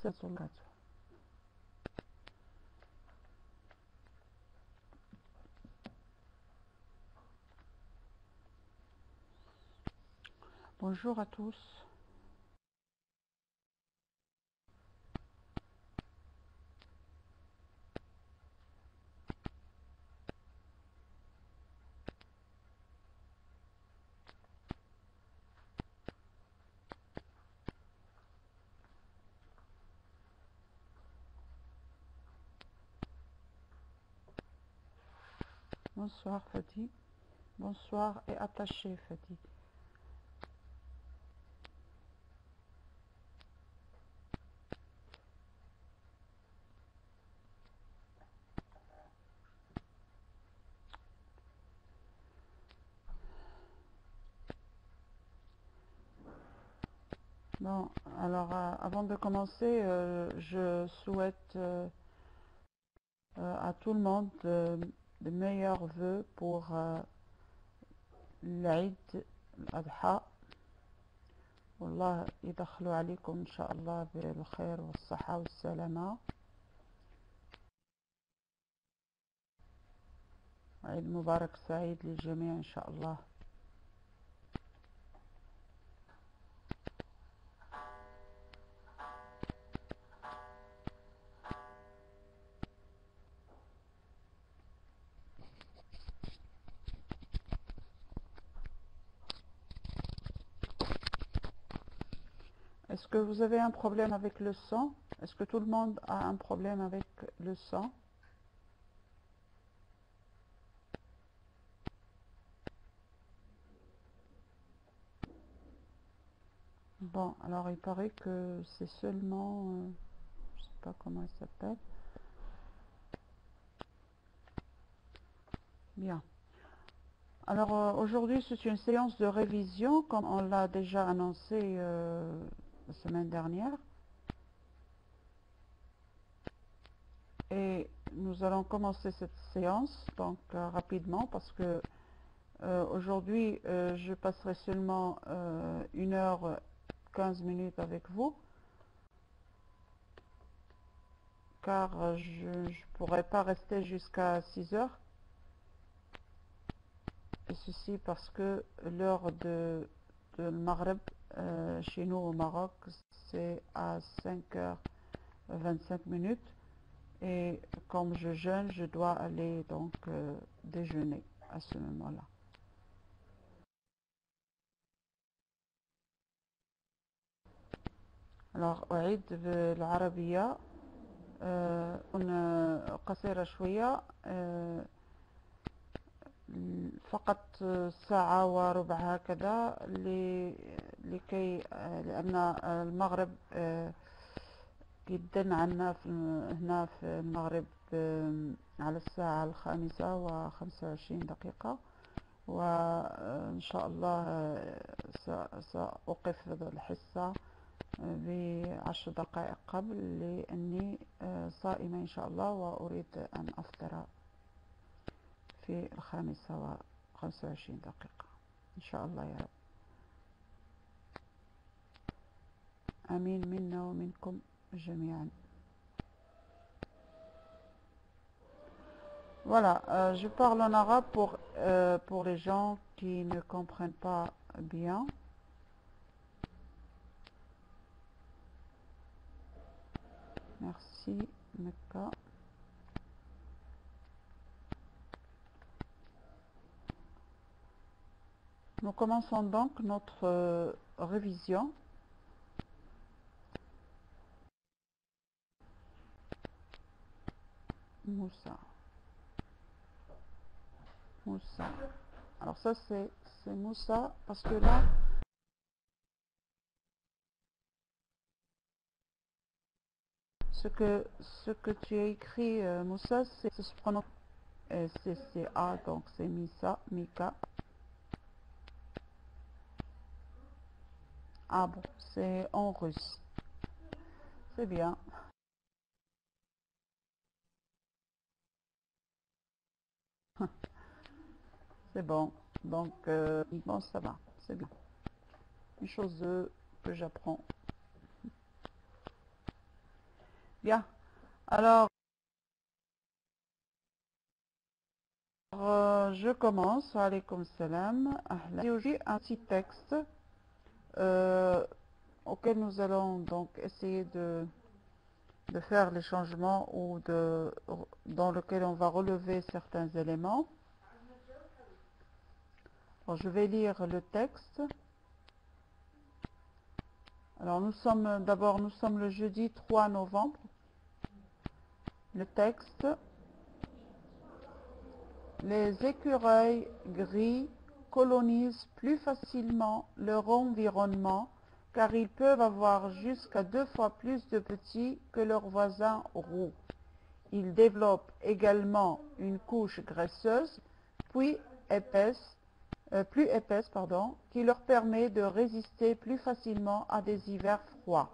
c'est sur le gâteau. Bonjour à tous. Bonsoir Fatih. Bonsoir et attaché Fatih. Bon, alors avant de commencer, je souhaite à tout le monde de meilleurs vœux pour l'Aïd al-Adha. والله يدخلوا عليكم إن شاء الله بالخير والصحة والسلامة. عيد مبارك سعيد للجميع إن شاء الله. Est-ce que vous avez un problème avec le son? Est-ce que tout le monde a un problème avec le son? Bon, alors il paraît que c'est seulement, je sais pas comment il s'appelle. Bien. Alors aujourd'hui c'est une séance de révision comme on l'a déjà annoncé la semaine dernière. Et nous allons commencer cette séance donc rapidement parce que aujourd'hui je passerai seulement 1h15 avec vous. Car je ne pourrais pas rester jusqu'à 6 heures. Et ceci parce que l'heure de Maghreb chez nous au Maroc, c'est à 5h25. Et comme je jeûne, je dois aller donc déjeuner à ce moment-là. Alors أعيد بالعربية قصيرة شوية فقط ساعة وربع هكذا لكي لأن المغرب جدا عنا هنا في المغرب على الساعة 5:25 وإن شاء الله سأوقف الحصة ب10 دقائق قبل لأني صائمة إن شاء الله وأريد أن أفطر في 5:25 إن شاء الله يا رب. آمين منا ومنكم جميعا. Voilà, je parle en arabe pour les gens qui ne comprennent pas bien. Merci, Mecca. Nous commençons donc notre révision. Moussa. Moussa. Alors ça c'est Moussa parce que là ce que tu as écrit Moussa c'est se prononce c'est A donc c'est Missa, Mika. Ah bon, c'est en russe. C'est bien. C'est bon. Donc bon ça va, c'est bien. Une chose que j'apprends. Bien. Alors, je commence. Alaykoum salam. Ahlan. J'ai un petit texte auquel nous allons donc essayer de faire les changements ou dans lequel on va relever certains éléments. Alors, je vais lire le texte. Alors nous sommes le jeudi 3 novembre. Le texte. Les écureuils gris colonisent plus facilement leur environnement car ils peuvent avoir jusqu'à 2 fois plus de petits que leurs voisins roux. Ils développent également une couche graisseuse plus épaisse, qui leur permet de résister plus facilement à des hivers froids.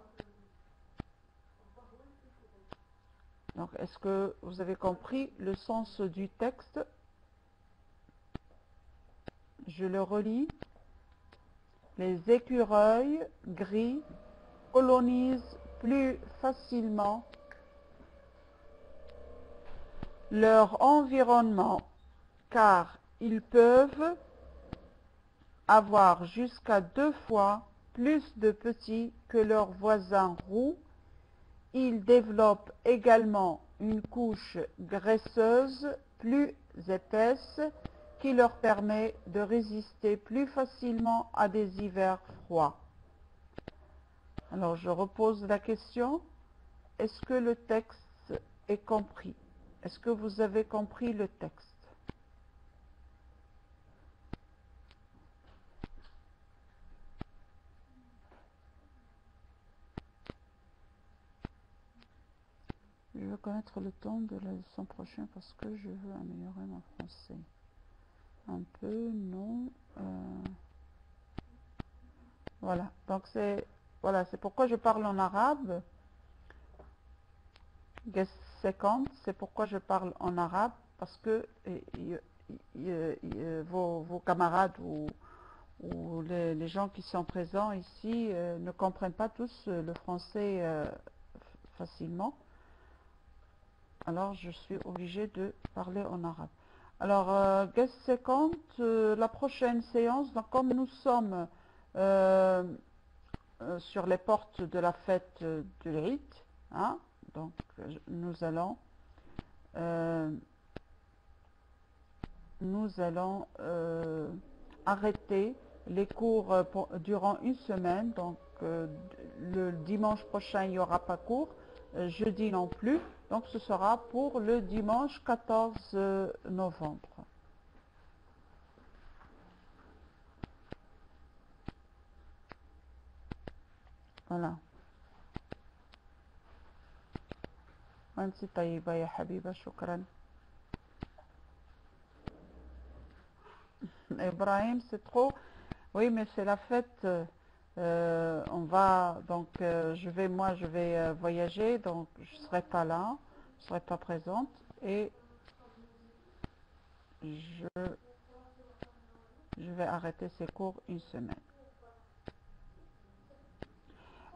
Donc, est-ce que vous avez compris le sens du texte? Je le relis. Les écureuils gris colonisent plus facilement leur environnement car ils peuvent avoir jusqu'à 2 fois plus de petits que leurs voisins roux. Ils développent également une couche graisseuse plus épaisse qui leur permet de résister plus facilement à des hivers froids. Alors je repose la question, est-ce que le texte est compris? Est-ce que vous avez compris le texte? Je veux connaître le temps de la leçon prochaine parce que je veux améliorer mon français. Un peu, non. Voilà, donc c'est pourquoi je parle en arabe. Guest second, c'est pourquoi je parle en arabe, parce que vos camarades ou les gens qui sont présents ici ne comprennent pas tous le français facilement. Alors je suis obligée de parler en arabe. Alors, guest second, la prochaine séance, donc, comme nous sommes sur les portes de la fête de l'Eid, hein, donc nous allons arrêter les cours durant une semaine. Donc le dimanche prochain il n'y aura pas cours, jeudi non plus, donc ce sera pour le dimanche 14 novembre. Voilà. وانت طيبة يا حبيبة شكرا. Ibrahim, c'est trop. Oui, mais c'est la fête. On va donc je vais voyager, donc je serai pas là, je serai pas présente et je vais arrêter ces cours une semaine.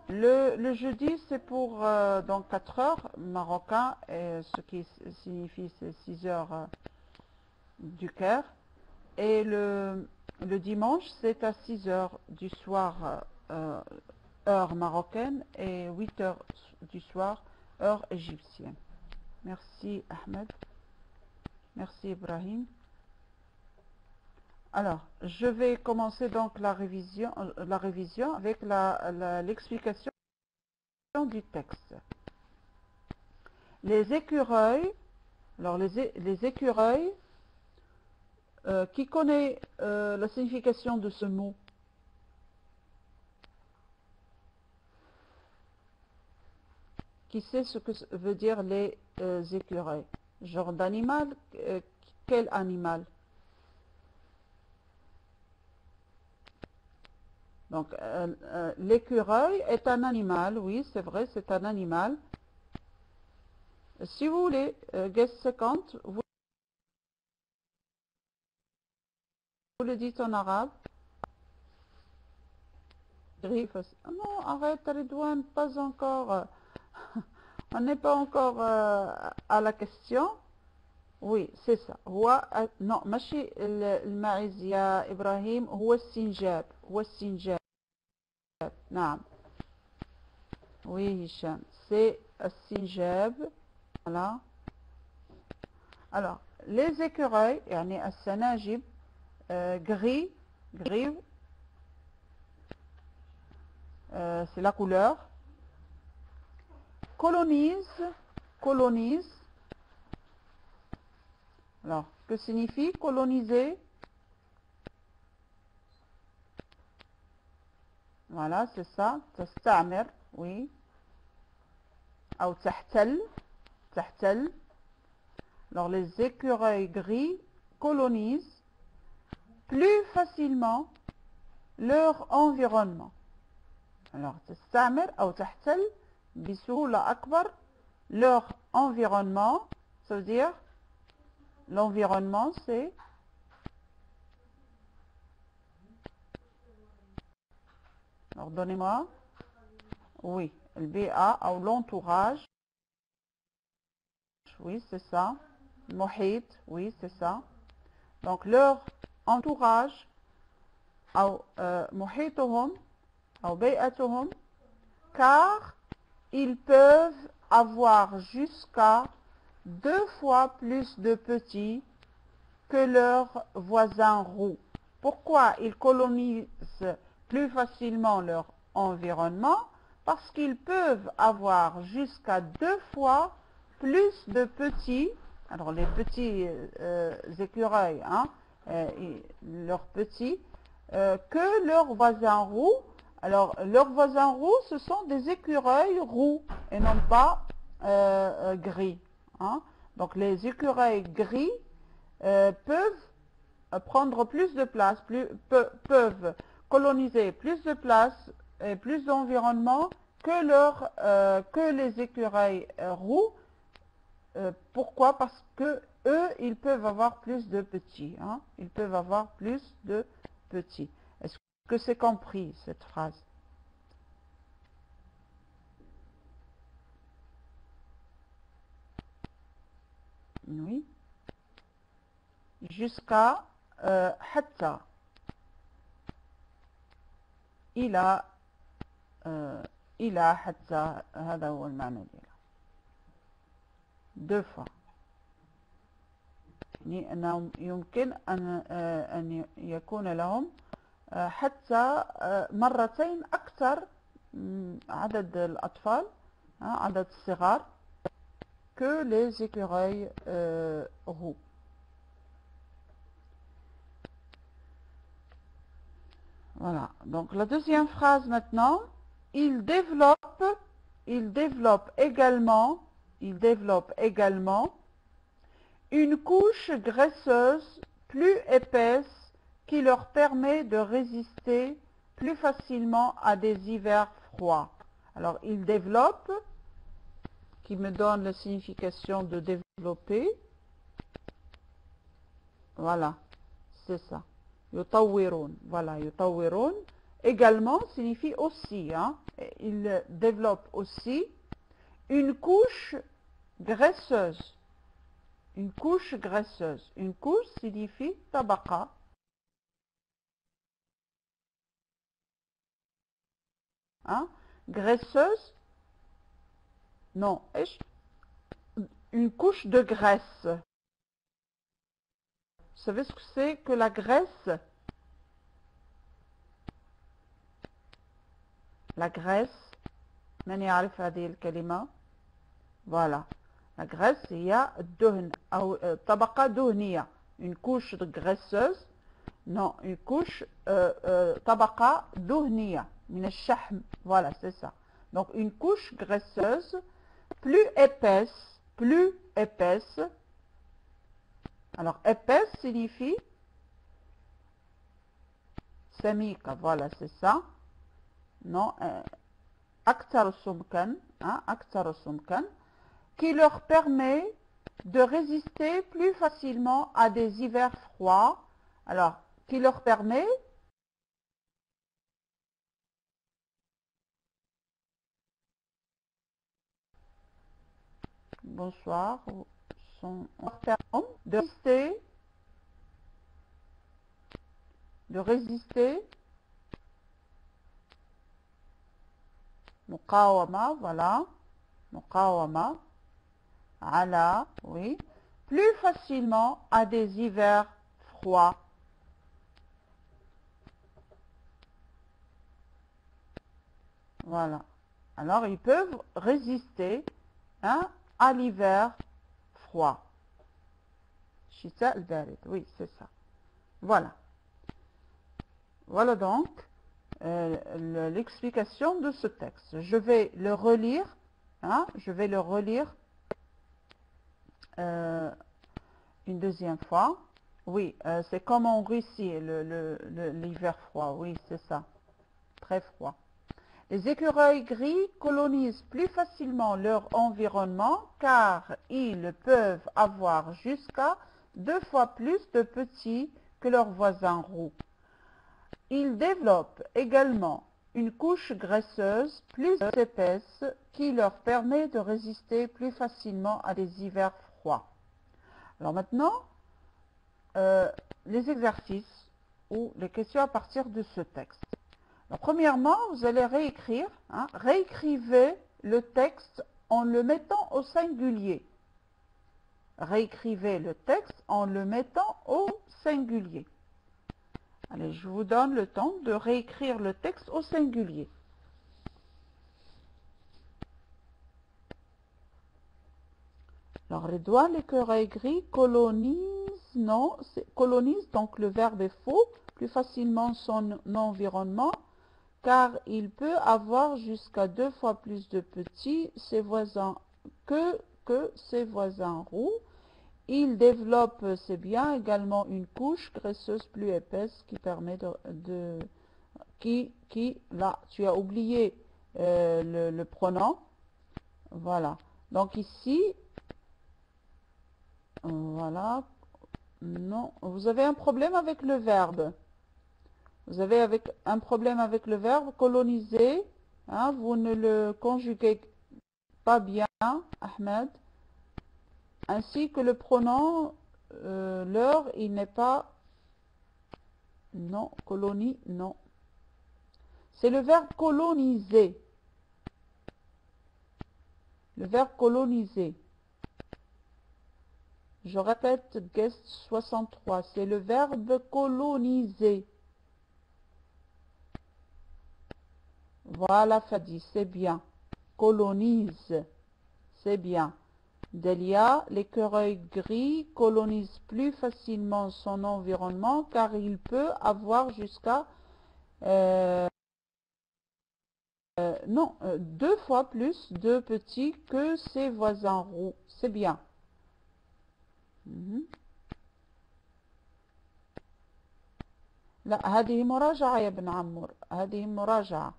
Le jeudi c'est pour donc 4 heures marocain, et ce qui signifie c'est 6 heures du Caire, et le dimanche c'est à 6 heures du soir heure marocaine et 8 heures du soir heure égyptienne. Merci Ahmed, merci Ibrahim. Alors, je vais commencer donc la révision avec l'explication du texte. Les écureuils, alors les écureuils, qui connaît la signification de ce mot? Qui sait ce que veut dire les écureuils? Genre d'animal, quel animal? Donc, l'écureuil est un animal, oui, c'est vrai, c'est un animal. Si vous voulez, guest second, vous le dites en arabe. Non, arrête, Redouane, pas encore. On n'est pas encore à la question. Oui, c'est ça. هو non ماشي الماعز يا إبراهيم، هو السنجاب، هو السنجاب. نعم. Oui, Hicham. C'est السنجاب. Voilà. Alors, les écureuils, يعني السناجب gris, gris, c'est la couleur. Colonise. Alors, que signifie coloniser? Voilà, c'est ça. تستعمر, oui. أو تحتل. Alors, les écureuils gris colonisent plus facilement leur environnement. Alors, تستعمر أو تحتل بسهولة أكبر leur environnement. Ça veut dire, l'environnement, c'est alors, donnez-moi. Oui, le BA ou l'entourage. Oui, c'est ça. Mohit, oui, c'est ça. Donc, leur entourage, ou mohitohum, ou bay'atohum, car ils peuvent avoir jusqu'à 2 fois plus de petits que leurs voisins roux. Pourquoi ils colonisent plus facilement leur environnement? Parce qu'ils peuvent avoir jusqu'à 2 fois plus de petits, alors les petits écureuils, hein, leurs petits, que leurs voisins roux. Alors, leurs voisins roux, ce sont des écureuils roux et non pas gris. Hein. Donc, les écureuils gris peuvent prendre plus de place, peuvent coloniser plus de place et plus d'environnement que les écureuils roux. Pourquoi? Parce que eux, ils peuvent avoir plus de petits. Hein? Ils peuvent avoir plus de petits. Est-ce que c'est compris, cette phrase? Oui. Jusqu'à حتى إلى حتى هذا هو المعنى ديالها. 2 fois. يعني أنهم يمكن أن يكون لهم حتى مرتين أكثر عدد الأطفال، عدد الصغار que les écureuils roux. Voilà. Donc la deuxième phrase maintenant. Il développe également une couche graisseuse plus épaisse qui leur permet de résister plus facilement à des hivers froids. Alors, il développe, qui me donne la signification de développer. Voilà, c'est ça. يطورون. Voilà, يطورون. Également signifie aussi. Hein. Il développe aussi une couche graisseuse. Une couche graisseuse. Une couche signifie tabaqa. Hein? Graisseuse? Non. Une couche de graisse. Vous savez ce que c'est que la graisse? La graisse. من يعرف هذه الكلمة؟ Voilà. La graisse, il y a الدهن أو طبقة دهنية. Une couche graisseuse. Non, une couche طبقة دهنية من الشحم. Voilà, c'est ça. Donc une couche graisseuse plus épaisse. Alors épaisse signifie سميكة. Voilà, c'est ça. Non, أكثر سمكا. أكثر سمكا. Qui leur permet de résister plus facilement à des hivers froids. Alors, qui leur permet bonsoir, sont en termes de résister, muqawama, voilà, muqawama, ala, oui, plus facilement à des hivers froids. Voilà. Alors, ils peuvent résister, hein, à l'hiver froid. Shita al-barid, oui, c'est ça. Voilà. Voilà donc l'explication de ce texte. Je vais le relire, hein, je vais le relire une deuxième fois. Oui, c'est comme en Russie, l'hiver froid, oui, c'est ça, très froid. Les écureuils gris colonisent plus facilement leur environnement car ils peuvent avoir jusqu'à 2 fois plus de petits que leurs voisins roux. Ils développent également une couche graisseuse plus épaisse qui leur permet de résister plus facilement à des hivers froids. Alors maintenant, les exercices ou les questions à partir de ce texte. Alors, premièrement, vous allez réécrire, hein, réécrivez le texte en le mettant au singulier. Réécrivez le texte en le mettant au singulier. Allez, je vous donne le temps de réécrire le texte au singulier. Alors, Redouane, l'écureuil gris colonise, non, colonise, donc le verbe est faux, plus facilement son environnement, car il peut avoir jusqu'à 2 fois plus de petits ses voisins que ses voisins roux. Il développe, c'est bien, également une couche graisseuse plus épaisse qui permet là, tu as oublié le pronom, voilà. Donc ici, voilà, non, vous avez un problème avec le verbe. Vous avez un problème avec le verbe coloniser, hein, vous ne le conjuguez pas bien, Ahmed, ainsi que le pronom, leur, il n'est pas, non, colonie, non. C'est le verbe coloniser. Le verbe coloniser. Je répète, guest 63, c'est le verbe coloniser. Voilà, Fadi, c'est bien. Colonise, c'est bien. Delia, l'écureuil gris colonise plus facilement son environnement car il peut avoir jusqu'à 2 fois plus de petits que ses voisins roux. C'est bien. لا هذه مراجعة يا ابن عمور هذه مراجعة.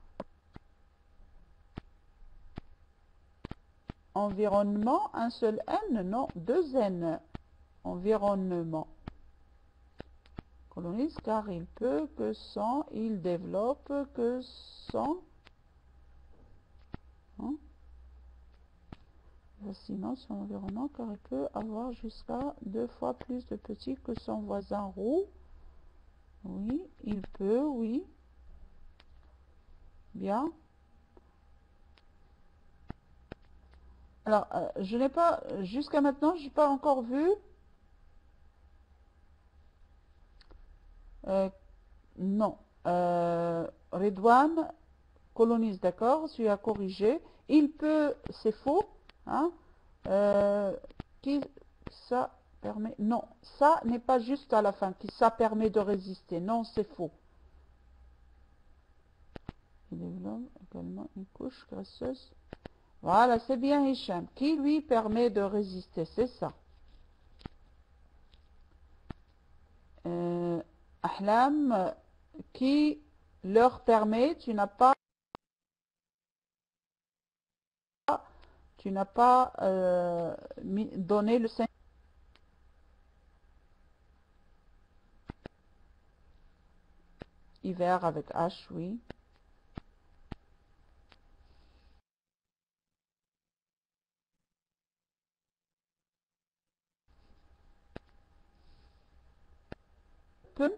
Environnement, un seul N, non, 2 N. Environnement. Colonise car il peut que son, il développe que son. Hein? Sinon, son environnement car il peut avoir jusqu'à 2 fois plus de petits que son voisin roux. Oui, il peut, oui. Bien. Alors, je n'ai pas, jusqu'à maintenant, je n'ai pas encore vu. Non. Redouane colonise, d'accord, tu as corrigé. Il peut, c'est faux. Hein? Qui, ça permet, non, ça n'est pas juste à la fin, qui ça permet de résister. Non, c'est faux. Il développe également une couche graisseuse. Voilà, c'est bien Hicham. Qui lui permet de résister, c'est ça. Ahlam, qui leur permet, tu n'as pas donné le singulier. Hiver avec H, oui. pump.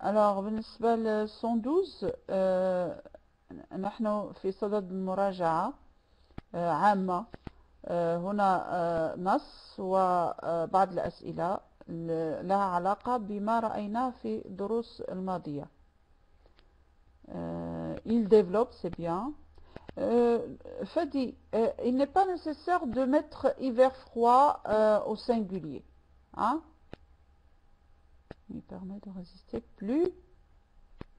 Alors بالنسبة ل 112 نحن في صدد المراجعة عامة. هنا نص وبعض الأسئلة لها علاقة بما رأيناه في الدروس الماضية. Il développe, c'est bien. Fadi, il n'est pas nécessaire de mettre hiver froid au singulier. Hein? Il permet de résister plus.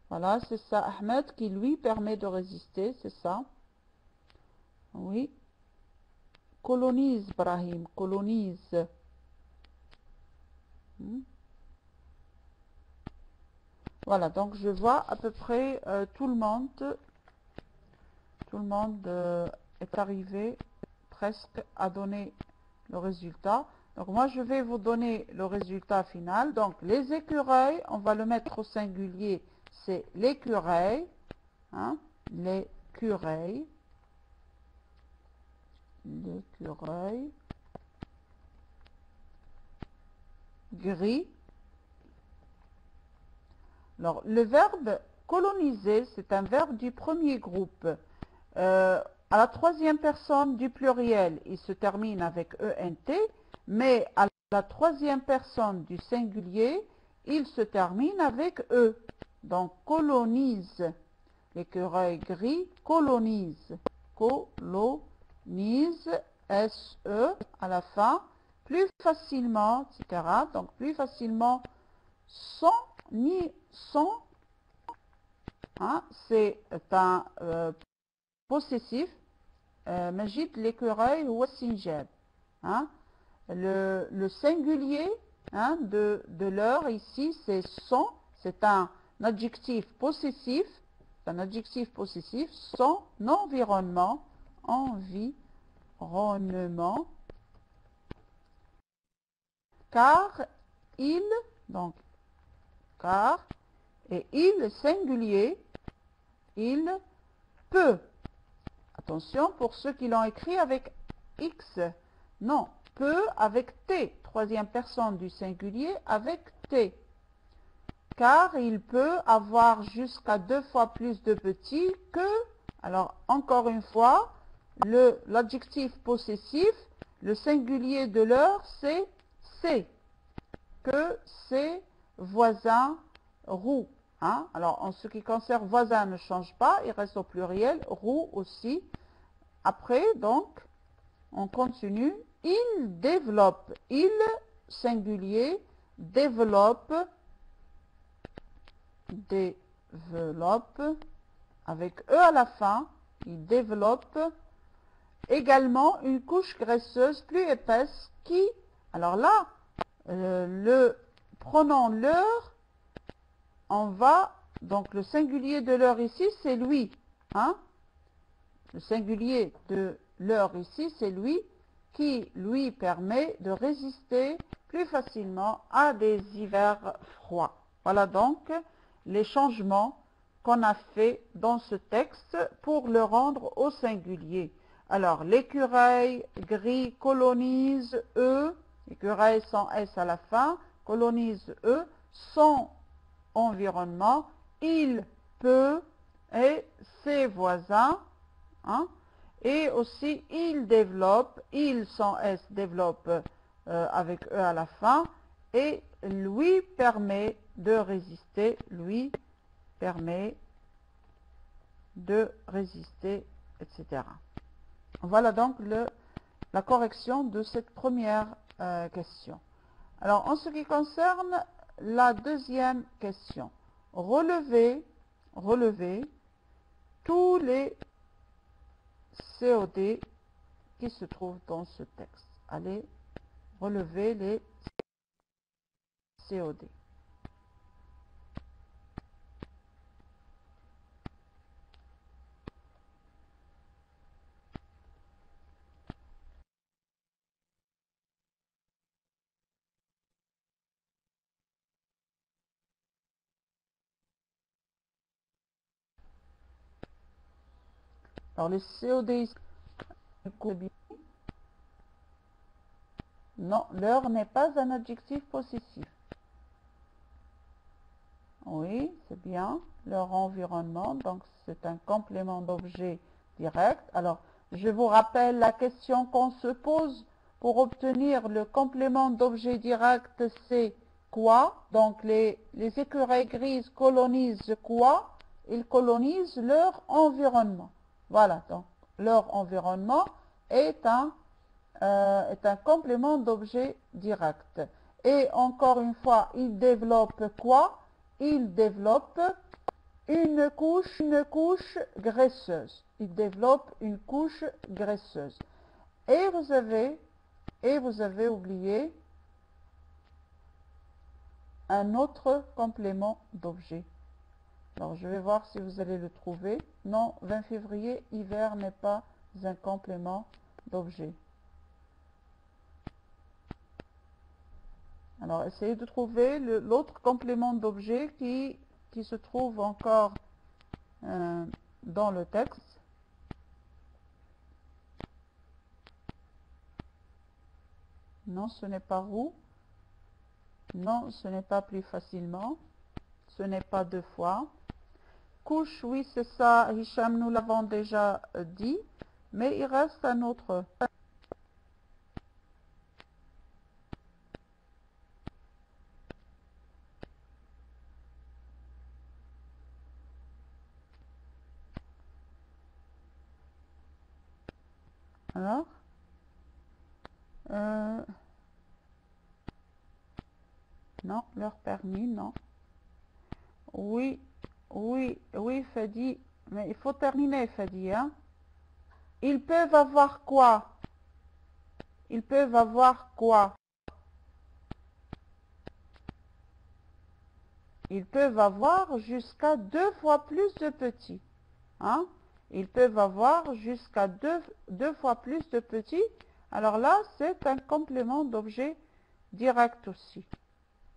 Voilà, c'est ça, Ahmed, qui lui permet de résister, c'est ça. Oui. Colonise, Brahim, colonise. Voilà, donc je vois à peu près tout le monde est arrivé presque à donner le résultat. Donc moi je vais vous donner le résultat final. Donc les écureuils, on va le mettre au singulier, c'est l'écureuil, hein, l'écureuil, l'écureuil, gris. Alors le verbe coloniser, c'est un verbe du premier groupe. À la troisième personne du pluriel, il se termine avec ENT, mais à la troisième personne du singulier, il se termine avec E. Donc, colonise. L'écureuil gris colonise. Colonise, S-E à la fin, plus facilement, etc. Donc, plus facilement, sans ni sans. Hein, c'est un possessif. Majid, l'écureuil ou sinjab. Hein? Le singulier, hein, de l'heure ici, c'est son. C'est un adjectif possessif. Un adjectif possessif. Son environnement. Environnement. Car il, donc, car, et il, singulier, il peut. Attention pour ceux qui l'ont écrit avec X. Non, peut avec T. Troisième personne du singulier avec T. Car il peut avoir jusqu'à 2 fois plus de petits que... Alors, encore une fois, l'adjectif possessif, le singulier de l'heure, c'est ses. Que ses voisins roux. Hein? Alors, en ce qui concerne voisin ne change pas, il reste au pluriel, roux aussi. Après, donc, on continue. Il développe, il, singulier, développe, avec E à la fin, il développe également une couche graisseuse plus épaisse qui, alors là, le pronom leur, on va, donc le singulier de leur ici, c'est lui. Hein? Le singulier de leur ici, c'est lui, qui lui permet de résister plus facilement à des hivers froids. Voilà donc les changements qu'on a fait dans ce texte pour le rendre au singulier. Alors, l'écureuil gris colonise E, écureuil sans S à la fin, colonise E, son environnement, il peut et ses voisins, hein, et aussi il développe, il sans S développe avec E à la fin, et lui permet de résister, lui permet de résister, etc. Voilà donc la correction de cette première question. Alors, en ce qui concerne la deuxième question, relevez tous les COD qui se trouvent dans ce texte. Allez, relevez les COD. Alors, les COD, Non, leur n'est pas un adjectif possessif. Oui, c'est bien. Leur environnement, donc c'est un complément d'objet direct. Alors, je vous rappelle la question qu'on se pose pour obtenir le complément d'objet direct, c'est quoi? Donc, les écureuils grises colonisent quoi? Ils colonisent leur environnement. Voilà, donc leur environnement est un complément d'objet direct. Et encore une fois, ils développent quoi? Ils développent une couche graisseuse. Ils développent une couche graisseuse. Et vous avez oublié un autre complément d'objet. Alors, je vais voir si vous allez le trouver. Non, 20 février, hiver n'est pas un complément d'objet. Alors, essayez de trouver l'autre complément d'objet qui se trouve encore dans le texte. Non, ce n'est pas roux. Non, ce n'est pas plus facilement. Ce n'est pas deux fois. Couche, oui, c'est ça, Hicham, nous l'avons déjà dit. Mais il reste un autre. Alors non, leur permis, non. Oui, oui, oui, Fadi. Mais il faut terminer, Fadi, hein. Ils peuvent avoir quoi? Ils peuvent avoir quoi? Ils peuvent avoir jusqu'à 2 fois plus de petits. Hein? Ils peuvent avoir jusqu'à deux fois plus de petits. Alors là, c'est un complément d'objet direct aussi.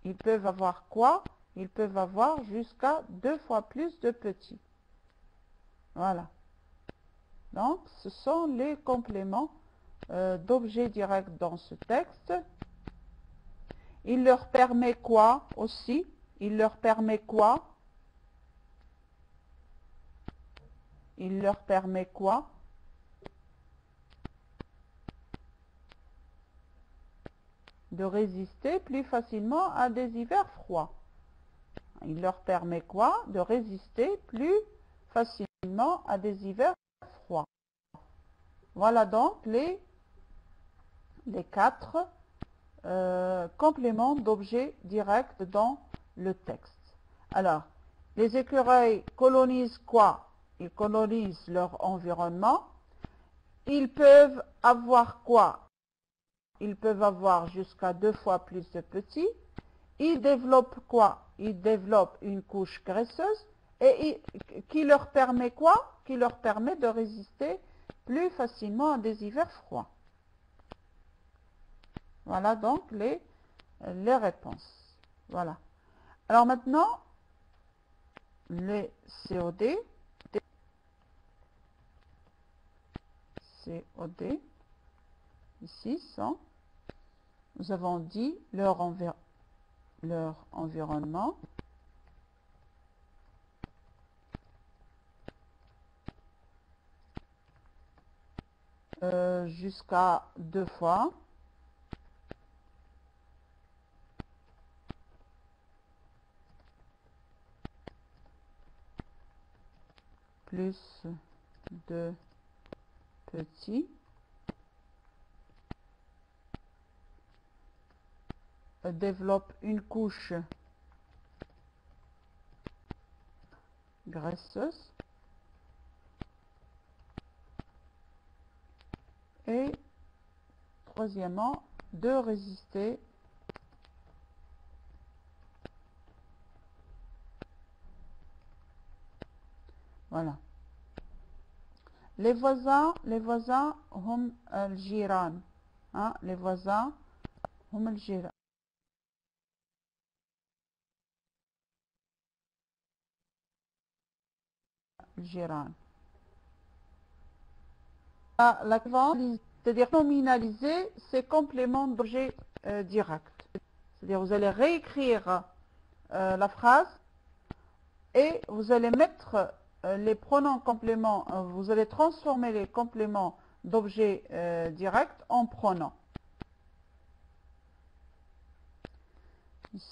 Ils peuvent avoir quoi? Ils peuvent avoir jusqu'à 2 fois plus de petits. Voilà. Donc, ce sont les compléments d'objet direct dans ce texte. Il leur permet quoi aussi? Il leur permet quoi? Il leur permet quoi? De résister plus facilement à des hivers froids. Il leur permet quoi? De résister plus facilement à des hivers froids. Voilà donc les 4 compléments d'objets directs dans le texte. Alors, les écureuils colonisent quoi? Ils colonisent leur environnement. Ils peuvent avoir quoi? Ils peuvent avoir jusqu'à 2 fois plus de petits. Ils développent quoi? Ils développent une couche graisseuse et qui leur permet quoi? Qui leur permet de résister plus facilement à des hivers froids. Voilà donc les réponses. Voilà. Alors maintenant, les COD. COD, ici sont, nous avons dit leur environnement. Jusqu'à 2 fois. Plus de petits. Développe une couche graisseuse. Et troisièmement, de résister voilà. Les voisins hum al-jiran. Hein, les voisins hum al-jiran. La c'est-à-dire nominaliser ces compléments d'objet direct. C'est-à-dire vous allez réécrire la phrase et vous allez mettre les pronoms compléments, vous allez transformer les compléments d'objet direct en pronoms.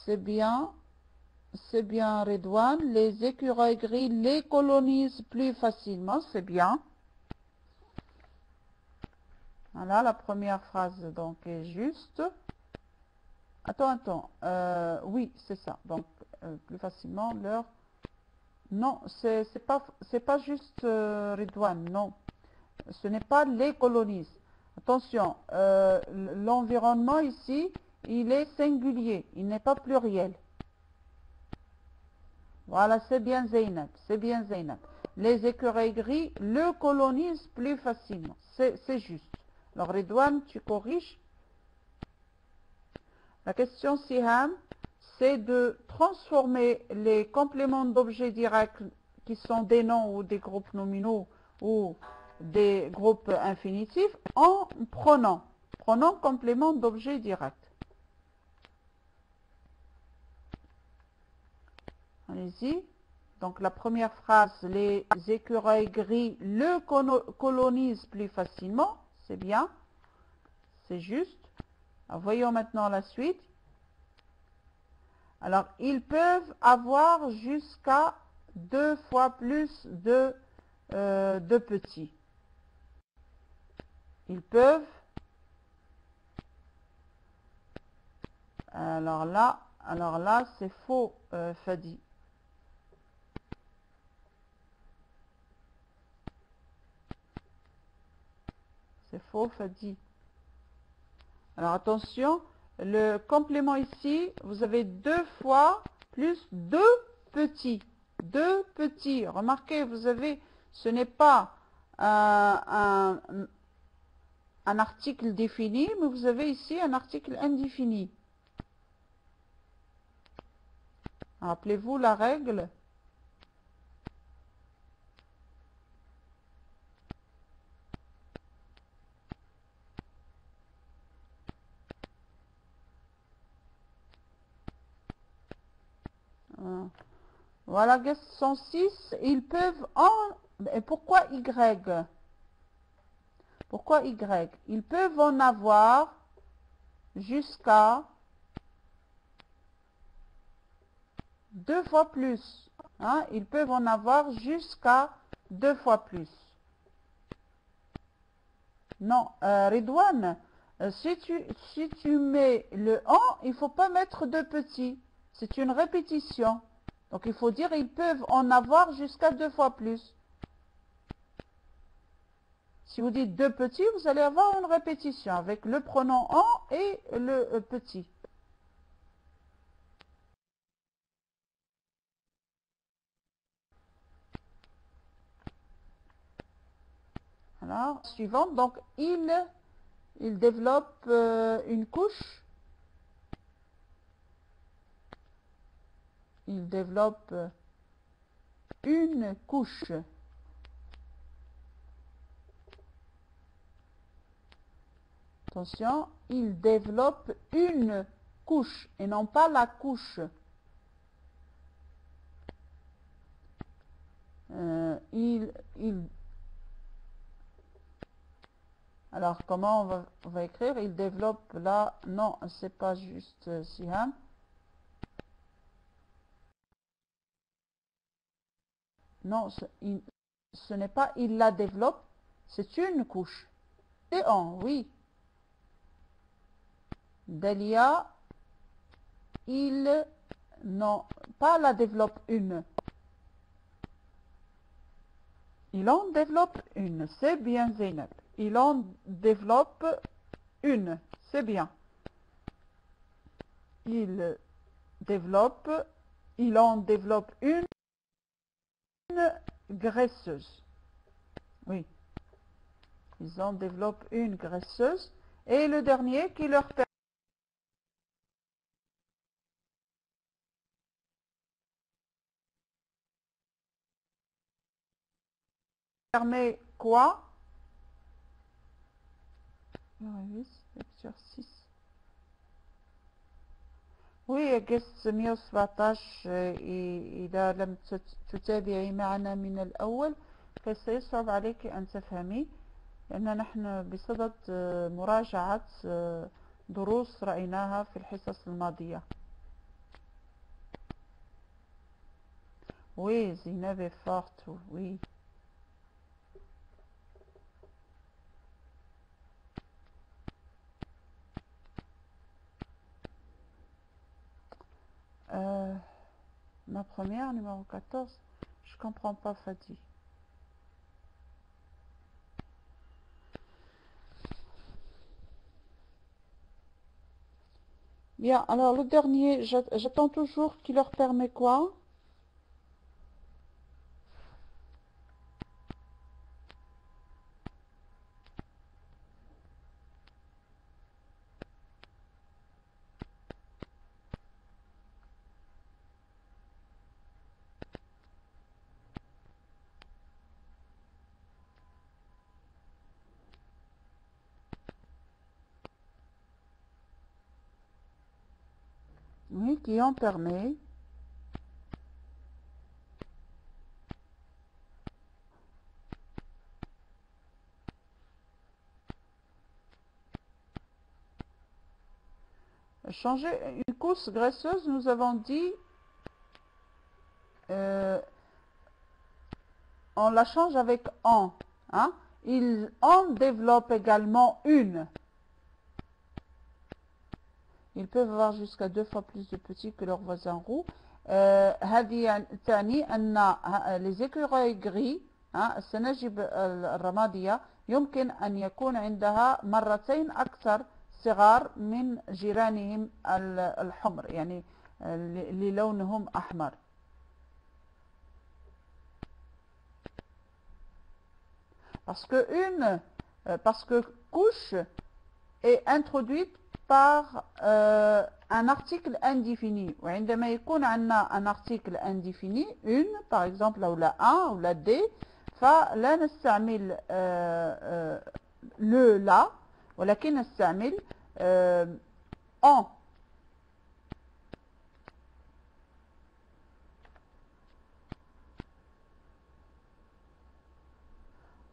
C'est bien Redouane, les écureuils gris les colonisent plus facilement, c'est bien. Voilà, la première phrase donc est juste. Attends, oui, c'est ça. Donc, plus facilement, leur... Non, c'est pas juste Redouane, non. Ce n'est pas les colonisent. Attention, l'environnement ici, il est singulier, il n'est pas pluriel. Voilà, c'est bien Zeynep, c'est bien Zeynep. Les écureuils gris le colonisent plus facilement, c'est juste. Alors Redouane, tu corriges. La question Siham, c'est de transformer les compléments d'objets directs qui sont des noms ou des groupes nominaux ou des groupes infinitifs en pronoms. Pronoms complément d'objets directs. Allez-y. Donc la première phrase, les écureuils gris le colonisent plus facilement. C'est bien. C'est juste. Alors, voyons maintenant la suite. Alors, ils peuvent avoir jusqu'à 2 fois plus de petits. Ils peuvent. Alors là, c'est faux, Fadi. C'est faux, Fadi. Alors attention, le complément ici, vous avez 2 fois plus 2 petits. 2 petits. Remarquez, vous avez, ce n'est pas un article défini, mais vous avez ici un article indéfini. Rappelez-vous la règle. Voilà, question 6. Ils peuvent en... Et pourquoi Y? Pourquoi Y? Ils peuvent en avoir jusqu'à 2 fois plus. Hein? Ils peuvent en avoir jusqu'à 2 fois plus. Non, Redouane, si tu mets le en, il ne faut pas mettre de petits. C'est une répétition. Donc il faut dire ils peuvent en avoir jusqu'à 2 fois plus. Si vous dites 2 petits, vous allez avoir une répétition avec le pronom en et le petit. Alors, suivante, donc il développe une couche. Il développe une couche. Attention, il développe une couche et non pas la couche. Alors, comment on va écrire? Il développe là. Non, c'est pas juste Siham. Non, ce n'est pas il la développe, c'est une couche. Et en, oui. Delia, il, non, pas la développe une. Il en développe une, c'est bien Zeynep. Il en développe une, c'est bien. Il en développe une graisseuse. Oui. Ils en développent une graisseuse. Et le dernier qui leur permet quoi? exercice. Oui, قسط 117 إذا لم تتابعي معنا من الأول فسيصعب عليك أن تفهمي، لأن نحن بصدد مراجعة دروس رأيناها في الحصص الماضية. Oui, Zineb est forte, oui. Ma première, numéro 14, je comprends pas Fadi. Bien, alors le dernier, j'attends toujours qui leur permet quoi? Oui, qui en permet. Changer une couche graisseuse, nous avons dit, on la change avec en. Hein? Ils en développent également une. Ils peuvent avoir jusqu'à 2 fois plus de petits que leurs voisins roux. هذه تعني أن les écureuils gris السناجب الرمادية يمكن أن يكون عندها مرتين أكثر صغار من جيرانهم الحمر، يعني اللي لونهم أحمر. Parce que couche est introduite par un article indéfini. وعندما يكون عندنا un article indéfini, une par exemple أو لا un أو لا des، فلا نستعمل le لا، ولكن نستعمل en.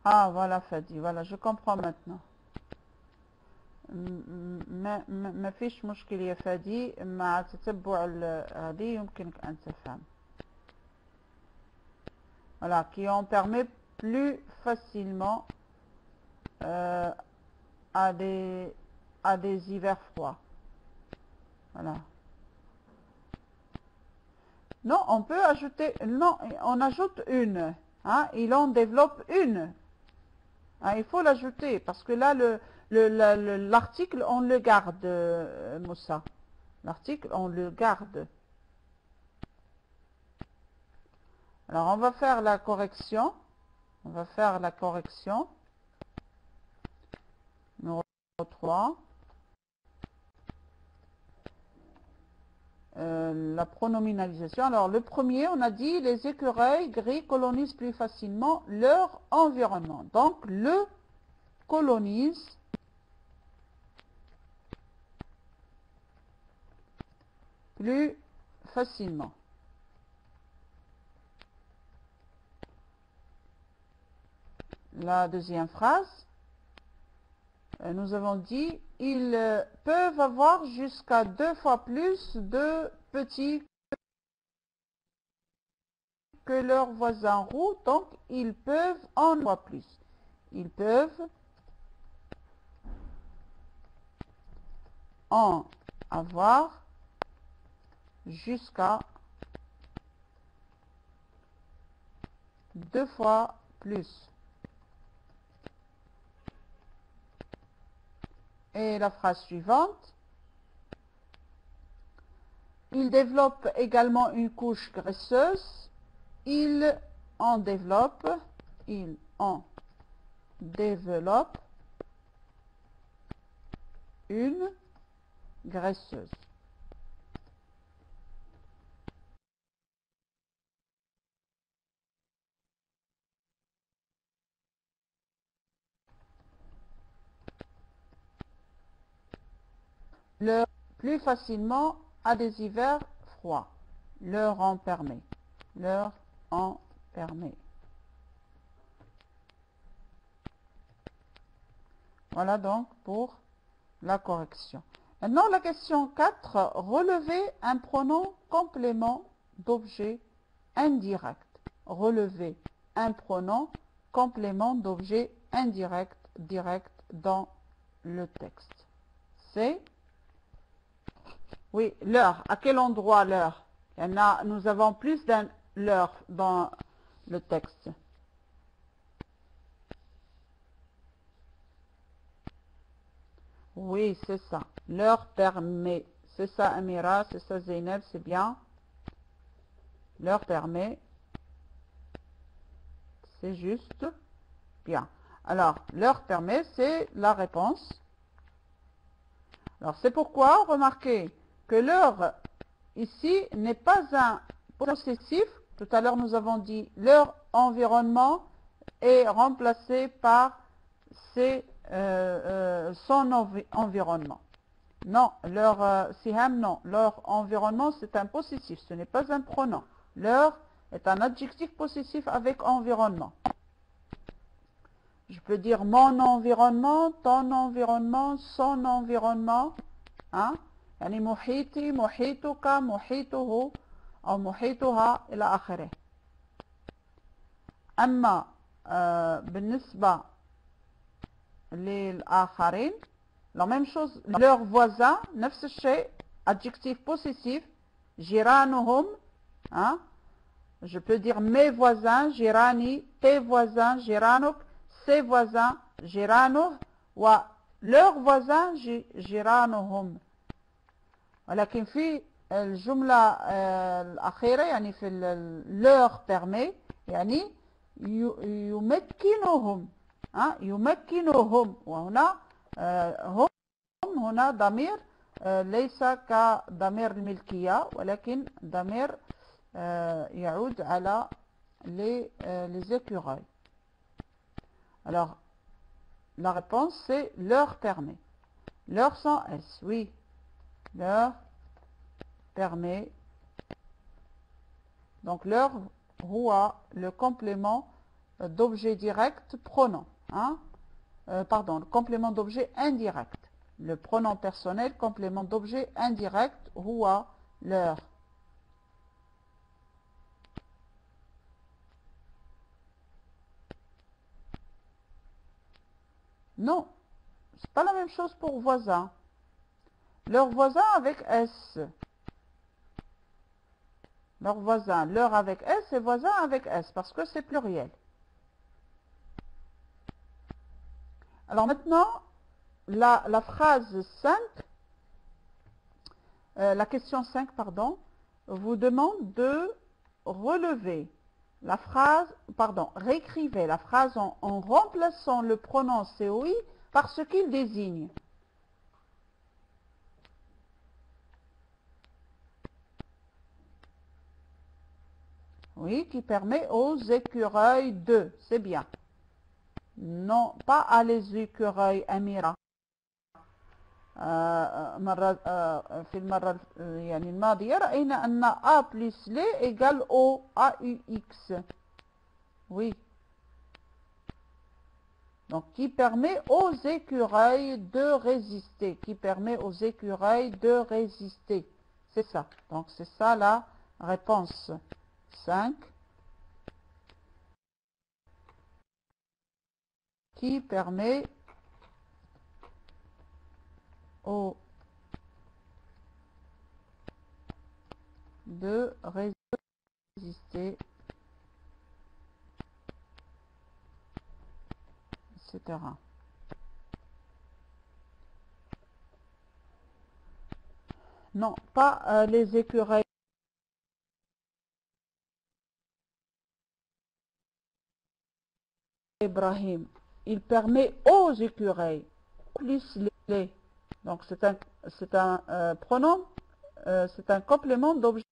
Ah voilà Fadi, voilà je comprends maintenant. ما فيش مشكل يا فادي، مع تتبع هذه يمكنك أن تفهم. Voilà, qui en permet plus facilement à des hivers froids. Voilà. Non, on peut ajouter, non, on ajoute une. Hein, il en développe une. Hein, il faut l'ajouter parce que là, l'article, on le garde, Moussa. L'article, on le garde. Alors, on va faire la correction. On va faire la correction. Numéro 3. La pronominalisation. Alors, le premier, on a dit les écureuils gris colonisent plus facilement leur environnement. Donc, le colonisent plus facilement. La deuxième phrase, nous avons dit ils peuvent avoir jusqu'à 2 fois plus de petits que leurs voisins roux, donc ils peuvent en avoir plus. Ils peuvent en avoir jusqu'à 2 fois plus. Et la phrase suivante, il développe également une couche graisseuse. Il en développe une graisseuse. leur plus facilement à des hivers froids. Leur en permet. Leur en permet. Voilà donc pour la correction. Maintenant, la question 4. Relever un pronom complément d'objet indirect. Relever un pronom complément d'objet indirect direct dans le texte. C'est oui, l'heure. À quel endroit l'heure? Nous avons plus d'un l'heure dans le texte. Oui, c'est ça. Leur permet. C'est ça, Amira, c'est ça, Zeynep, c'est bien. Leur permet. C'est juste. Bien. Alors, leur permet, c'est la réponse. Alors, c'est pourquoi, remarquez que leur, ici, n'est pas un possessif. Tout à l'heure, nous avons dit leur environnement est remplacé par son environnement. Non, leur siham, non. Leur environnement, c'est un possessif, ce n'est pas un pronom. Leur est un adjectif possessif avec environnement. Je peux dire mon environnement, ton environnement, son environnement. Hein? يعني محيطي, محيطك, محيطه أو محيطها إلى آخره. أما بالنسبة للآخرين la même chose, leurs voisins, نفس الشيء, adjectif possessif, جيرانهم, hein? Je peux dire mes voisins, جيراني, tes voisins, جيرانك, ses voisins, جيرانه, و leurs voisins, جيرانهم. ولكن في الجملة الأخيرة يعني في leur permet يعني يمكنهم يمكنهم وهنا هم هنا ضمير ليس كضمير الملكية ولكن ضمير يعود على les écureuils. Alors la réponse c'est leur permet. Leur sans S, oui. Leur permet. Donc leur huwa, le complément d'objet direct pronom. Hein? Pardon, le complément d'objet indirect. Le pronom personnel, complément d'objet indirect, huwa, leur. Non, c'est pas la même chose pour voisin. Leur voisin avec S. Leur voisin, leur avec S et voisin avec S, parce que c'est pluriel. Alors maintenant, la phrase 5, la question 5, pardon, vous demande de relever la phrase, pardon, réécrivez la phrase en remplaçant le pronom COI par ce qu'il désigne. Oui, qui permet aux écureuils de, c'est bien. Non, pas à les écureuils, Amira. في المرة يعني الماضية رأينا أن A plus L égale O, AUX. Oui. Donc, qui permet aux écureuils de résister. Qui permet aux écureuils de résister. C'est ça. Donc, c'est ça la réponse 5. Qui permet aux de résister, etc. Non, pas les écureuils. Ibrahim. Il permet aux écureuils, plus les. Donc c'est un pronom, c'est un complément d'objet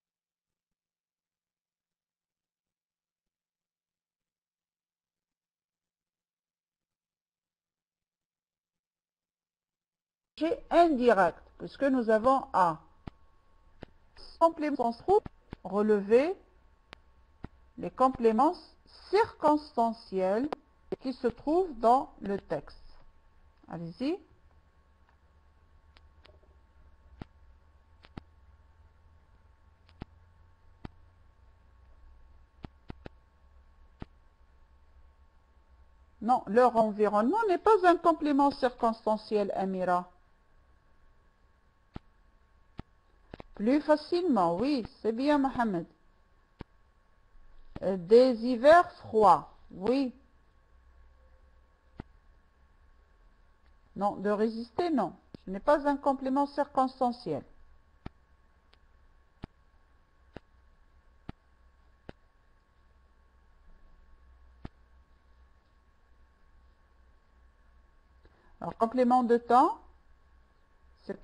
indirect. puisque nous avons A. Complément sans relever les compléments circonstanciels qui se trouvent dans le texte. Allez-y. Non, leur environnement n'est pas un complément circonstanciel, Amira. Plus facilement, oui, c'est bien, Mohamed. Des hivers froids, oui. Non, de résister, non. Ce n'est pas un complément circonstanciel. Alors, complément de temps, c'est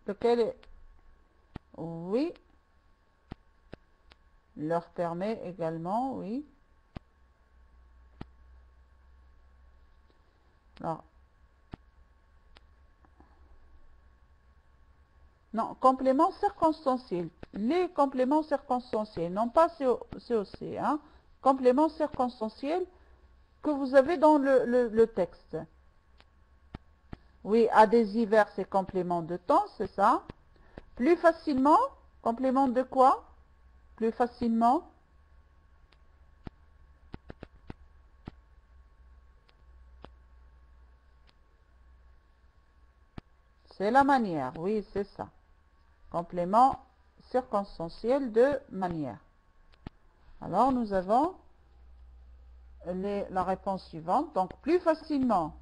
lequel est... Oui. Leur permet également, oui. Alors, non, complément circonstanciel. Les compléments circonstanciels, non pas COC, hein. Complément circonstanciel que vous avez dans le texte. Oui, à des hivers, c'est complément de temps, c'est ça. Plus facilement, complément de quoi? Plus facilement. C'est la manière, oui, c'est ça. Complément circonstanciel de manière. Alors, nous avons la réponse suivante. Donc, plus facilement.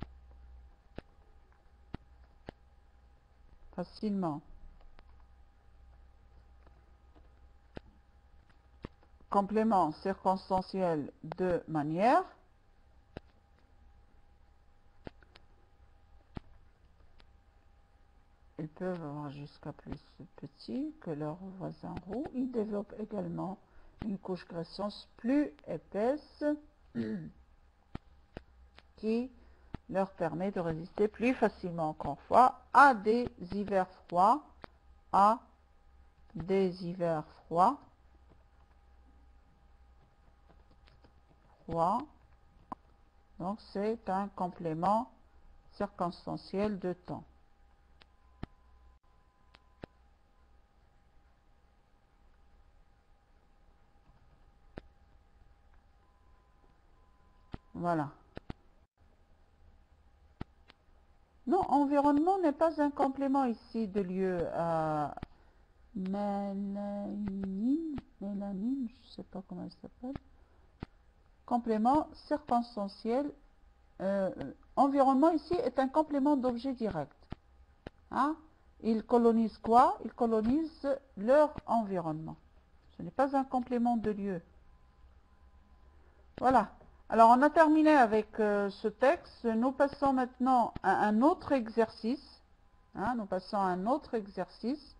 Facilement. Complément circonstanciel de manière. Ils peuvent avoir jusqu'à plus petit que leurs voisins roux. Ils développent également une couche graisseuse plus épaisse qui leur permet de résister plus facilement, encore une fois, à des hivers froids, à des hivers froids, Donc, c'est un complément circonstanciel de temps. Voilà. Non, environnement n'est pas un complément ici de lieu. Mélanine, je ne sais pas comment elle s'appelle. Complément circonstanciel. Environnement ici est un complément d'objet direct. Hein? Ils colonisent quoi? Ils colonisent leur environnement. Ce n'est pas un complément de lieu. Voilà. Alors, on a terminé avec ce texte. Nous passons maintenant à un autre exercice. Hein, nous passons à un autre exercice.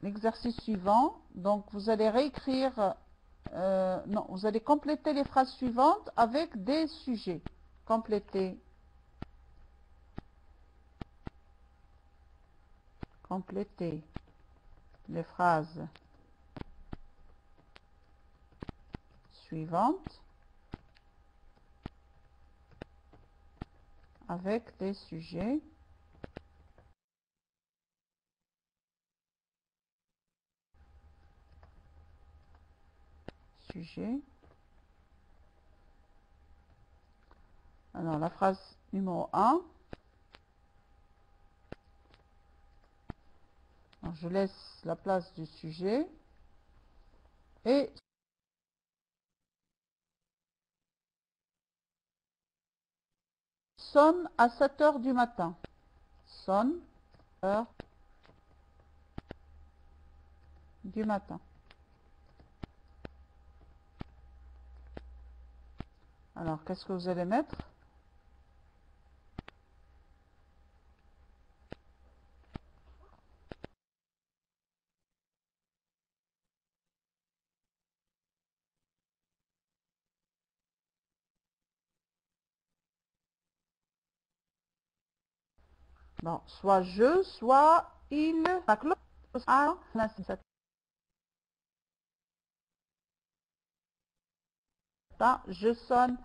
L'exercice suivant. Donc, vous allez réécrire... non, vous allez compléter les phrases suivantes avec des sujets. Compléter. Compléter les phrases suivantes avec des sujets. Alors, la phrase numéro 1. Alors, je laisse la place du sujet. Et sonne à 7 heures du matin. Sonne, heure du matin. Alors, qu'est-ce que vous allez mettre? Bon, soit je, soit il. La cloche a je sonne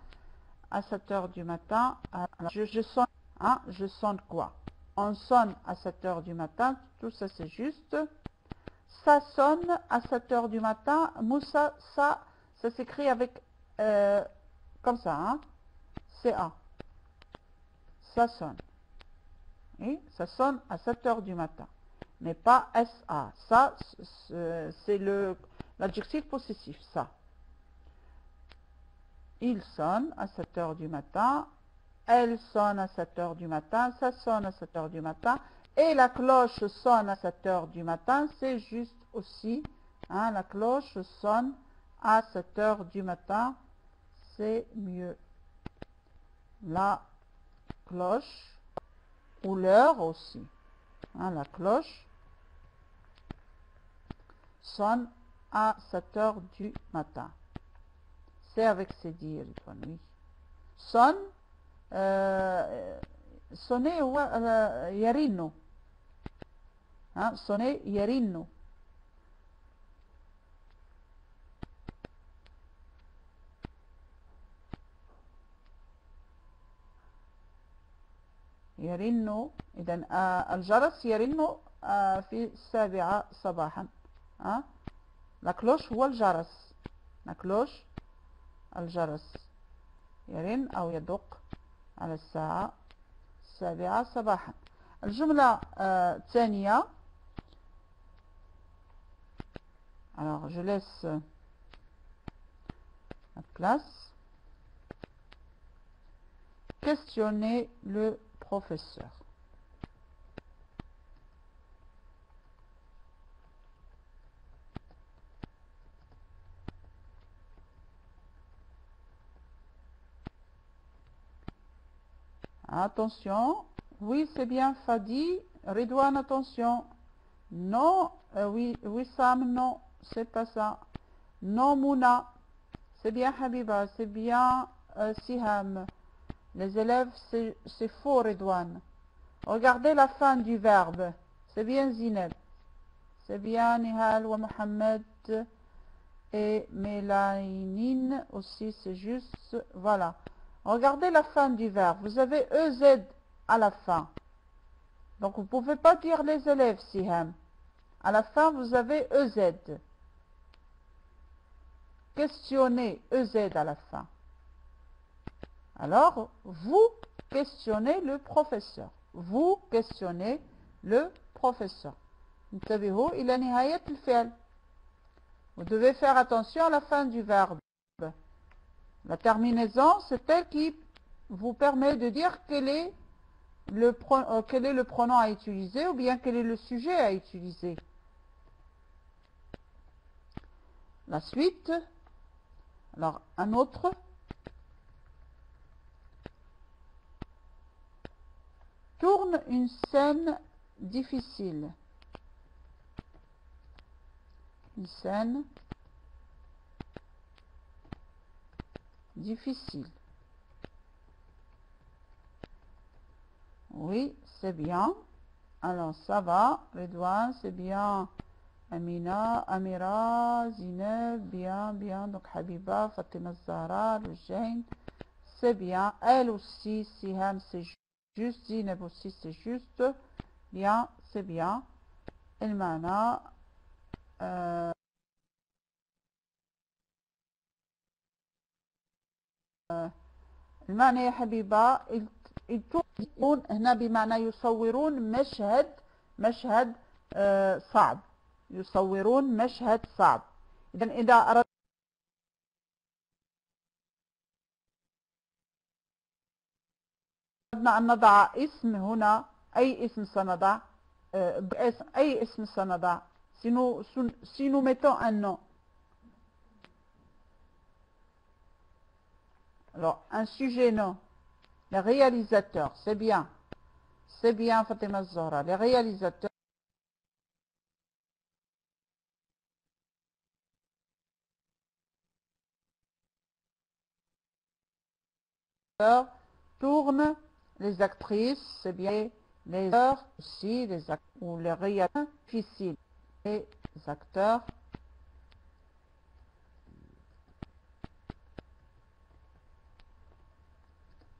à 7 heures du matin. Alors, je sonne. Hein, je sonne quoi? On sonne à 7 heures du matin. Tout ça, c'est juste. Ça sonne à 7 heures du matin. Moussa, ça s'écrit avec comme ça. Hein? CA. Ça sonne. Oui, ça sonne à 7 heures du matin. Mais pas SA. Ça, c'est l'adjectif possessif. Ça. Il sonne à 7 heures du matin. Elle sonne à 7 heures du matin. Ça sonne à 7 heures du matin. Et la cloche sonne à 7 heures du matin. C'est juste aussi. Hein, la cloche sonne à 7 heures du matin. C'est mieux. La cloche ou l'heure aussi. Hein, la cloche sonne à 7 heures du matin. C'est avec ces dires, oui. Sonne, sonner, يرن. Hein, sonner, يرن. يرن. إذن الجرس يرن في 7 صباحا. La cloche هو الجرس. La cloche الجرس يرن أو يدق على الساعة 7 صباحا. الجملة الثانية. Alors je laisse la place. Questionner le professeur. Attention. Oui, c'est bien Fadi. Ridouane, attention. Non, oui, Wissam, non, c'est pas ça. Non, Mouna. C'est bien Habiba, c'est bien Siham. Les élèves, c'est faux, Ridouane. Regardez la fin du verbe. C'est bien Zineb. C'est bien Nihal wa Mohamed et Mélanine aussi, c'est juste. Voilà. Regardez la fin du verbe. Vous avez EZ à la fin. Donc vous ne pouvez pas dire les élèves, Siham. À la fin, vous avez EZ. Questionnez EZ à la fin. Alors, vous questionnez le professeur. Vous questionnez le professeur. انتبهوا إلى نهاية الفعل. Vous devez faire attention à la fin du verbe. La terminaison, c'est elle qui vous permet de dire quel est le pronom à utiliser ou bien quel est le sujet à utiliser. La suite. Alors, un autre. Tourne une scène difficile. Une scène difficile. Oui, c'est bien. Alors, ça va. Redouane, c'est bien. Amina, Amira, Zineb, bien, bien. Donc, Habiba, Fatima Zahra, Lujain, c'est bien. Elle aussi, Siham, c'est juste. Zineb aussi, c'est juste. Bien, c'est bien. Elmana, المعنى يا حبيبة يكون هنا بمعنى يصورون مشهد صعب. يصورون مشهد صعب. إذا أردنا أن نضع اسم هنا، أي اسم سنضع؟ أي اسم سنضع؟ Si nous mettons un nom. Alors, un sujet, non. Les réalisateurs, c'est bien. C'est bien, Fatima Zahra. Les réalisateurs tournent. Les actrices, c'est bien. Les acteurs aussi, ou les réalisateurs difficiles. Les acteurs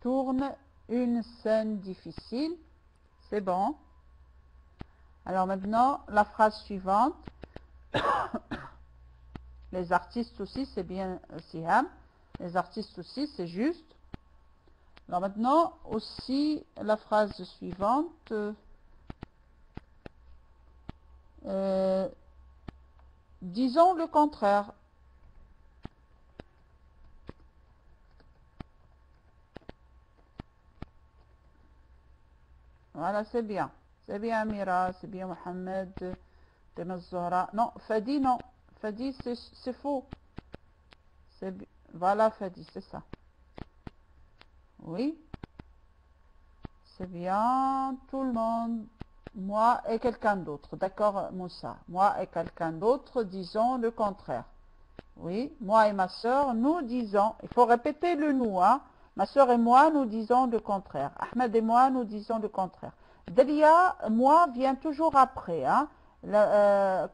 tournent une scène difficile. C'est bon. Alors maintenant, la phrase suivante. Les artistes aussi, c'est bien Siham. Les artistes aussi, c'est juste. Alors maintenant, aussi, la phrase suivante. Disons le contraire. Voilà, c'est bien. C'est bien Amira, c'est bien Mohamed, Zahra. Non, Fadi, non. Fadi, c'est faux. Voilà, Fadi, c'est ça. Oui. C'est bien, tout le monde. Moi et quelqu'un d'autre. D'accord, Moussa. Moi et quelqu'un d'autre disons le contraire. Oui, moi et ma soeur, nous disons, il faut répéter le nous, hein. Ma soeur et moi, nous disons le contraire. Ahmed et moi, nous disons le contraire. Delia, moi, vient toujours après, hein.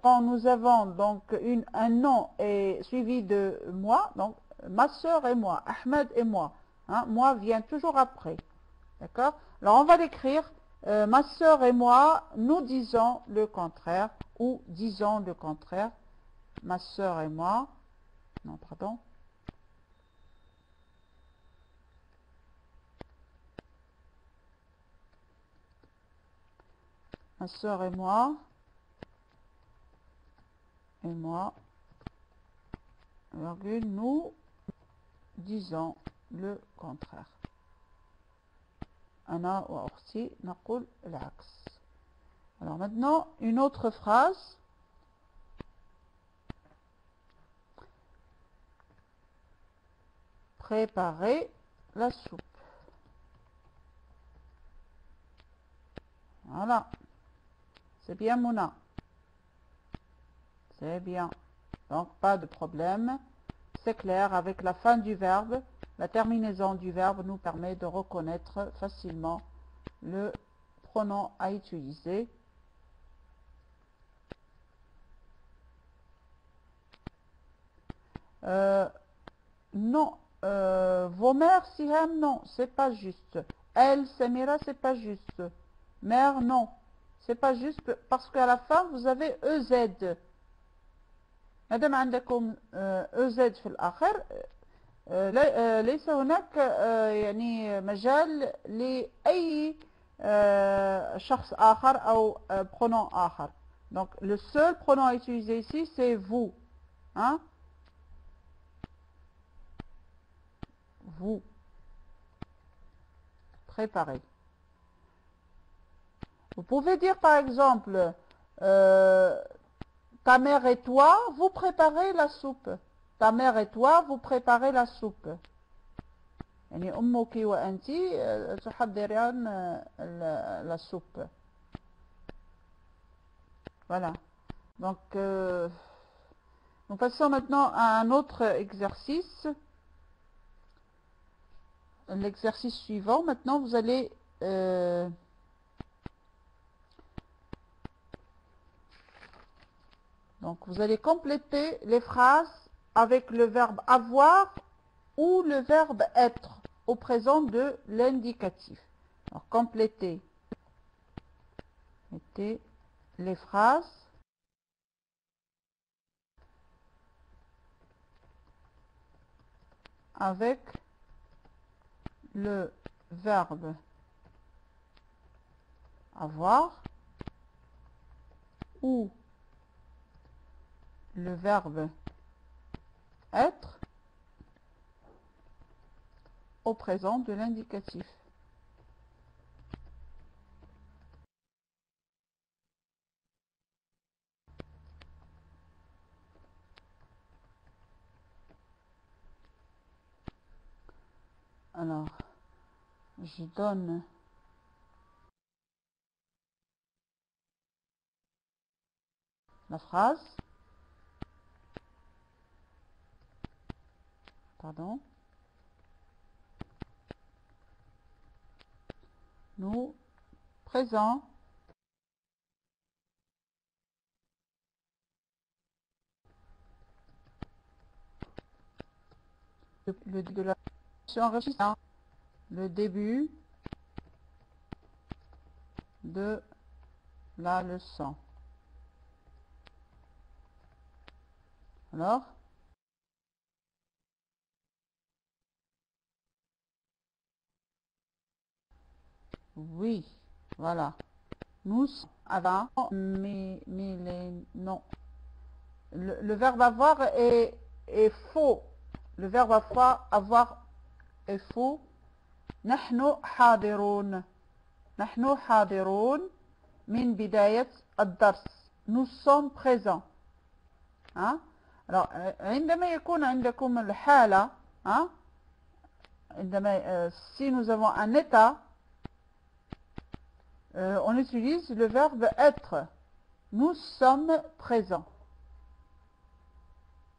Quand nous avons donc un nom et suivi de moi, donc ma soeur et moi, Ahmed et moi, hein, moi vient toujours après. D'accord? Alors on va l'écrire, ma soeur et moi, nous disons le contraire, ou disons le contraire. Ma soeur et moi, non, pardon. Ma soeur et moi, virgule, nous disons le contraire. أنا وأختي نقول العكس. Alors maintenant, une autre phrase. Préparer la soupe. Voilà. C'est bien, Mouna. C'est bien. Donc, pas de problème. C'est clair, avec la fin du verbe, la terminaison du verbe nous permet de reconnaître facilement le pronom à utiliser. Non, vos mères, Siham, non, c'est pas juste. Elle, Samira, c'est pas juste. Mère, non, c'est pas juste parce qu'à la fin, vous avez EZ. مادام عندكم EZ في الآخر ليس هناك يعني مجال لأي شخص آخر أو pronom آخر. Donc le seul pronom à utiliser ici c'est vous. Hein? Vous. Préparez. Vous pouvez dire par exemple ta mère et toi, vous préparez la soupe. Ta mère et toi, vous préparez la soupe. يعني أمك وأنت تحضران la soupe. Voilà. Donc, nous passons maintenant à un autre exercice. L'exercice suivant. Maintenant, vous allez donc vous allez compléter les phrases avec le verbe avoir ou le verbe être au présent de l'indicatif. Alors, complétez. Mettez les phrases avec le verbe avoir ou le verbe être au présent de l'indicatif. Alors, je donne la phrase. Pardon. Nous présent. Le de la enregistrement, le début de la leçon. Alors, oui, voilà. Nous avant, mais non. Le verbe avoir est faux. Le verbe avoir est faux. نحن حاضرون. نحن حاضرون من بداية الدرس. Nous sommes présents. ها؟ Alors, عندما يكون عندكم الحالة، ها؟ عندما si nous avons un état, on utilise le verbe être. Nous sommes présents.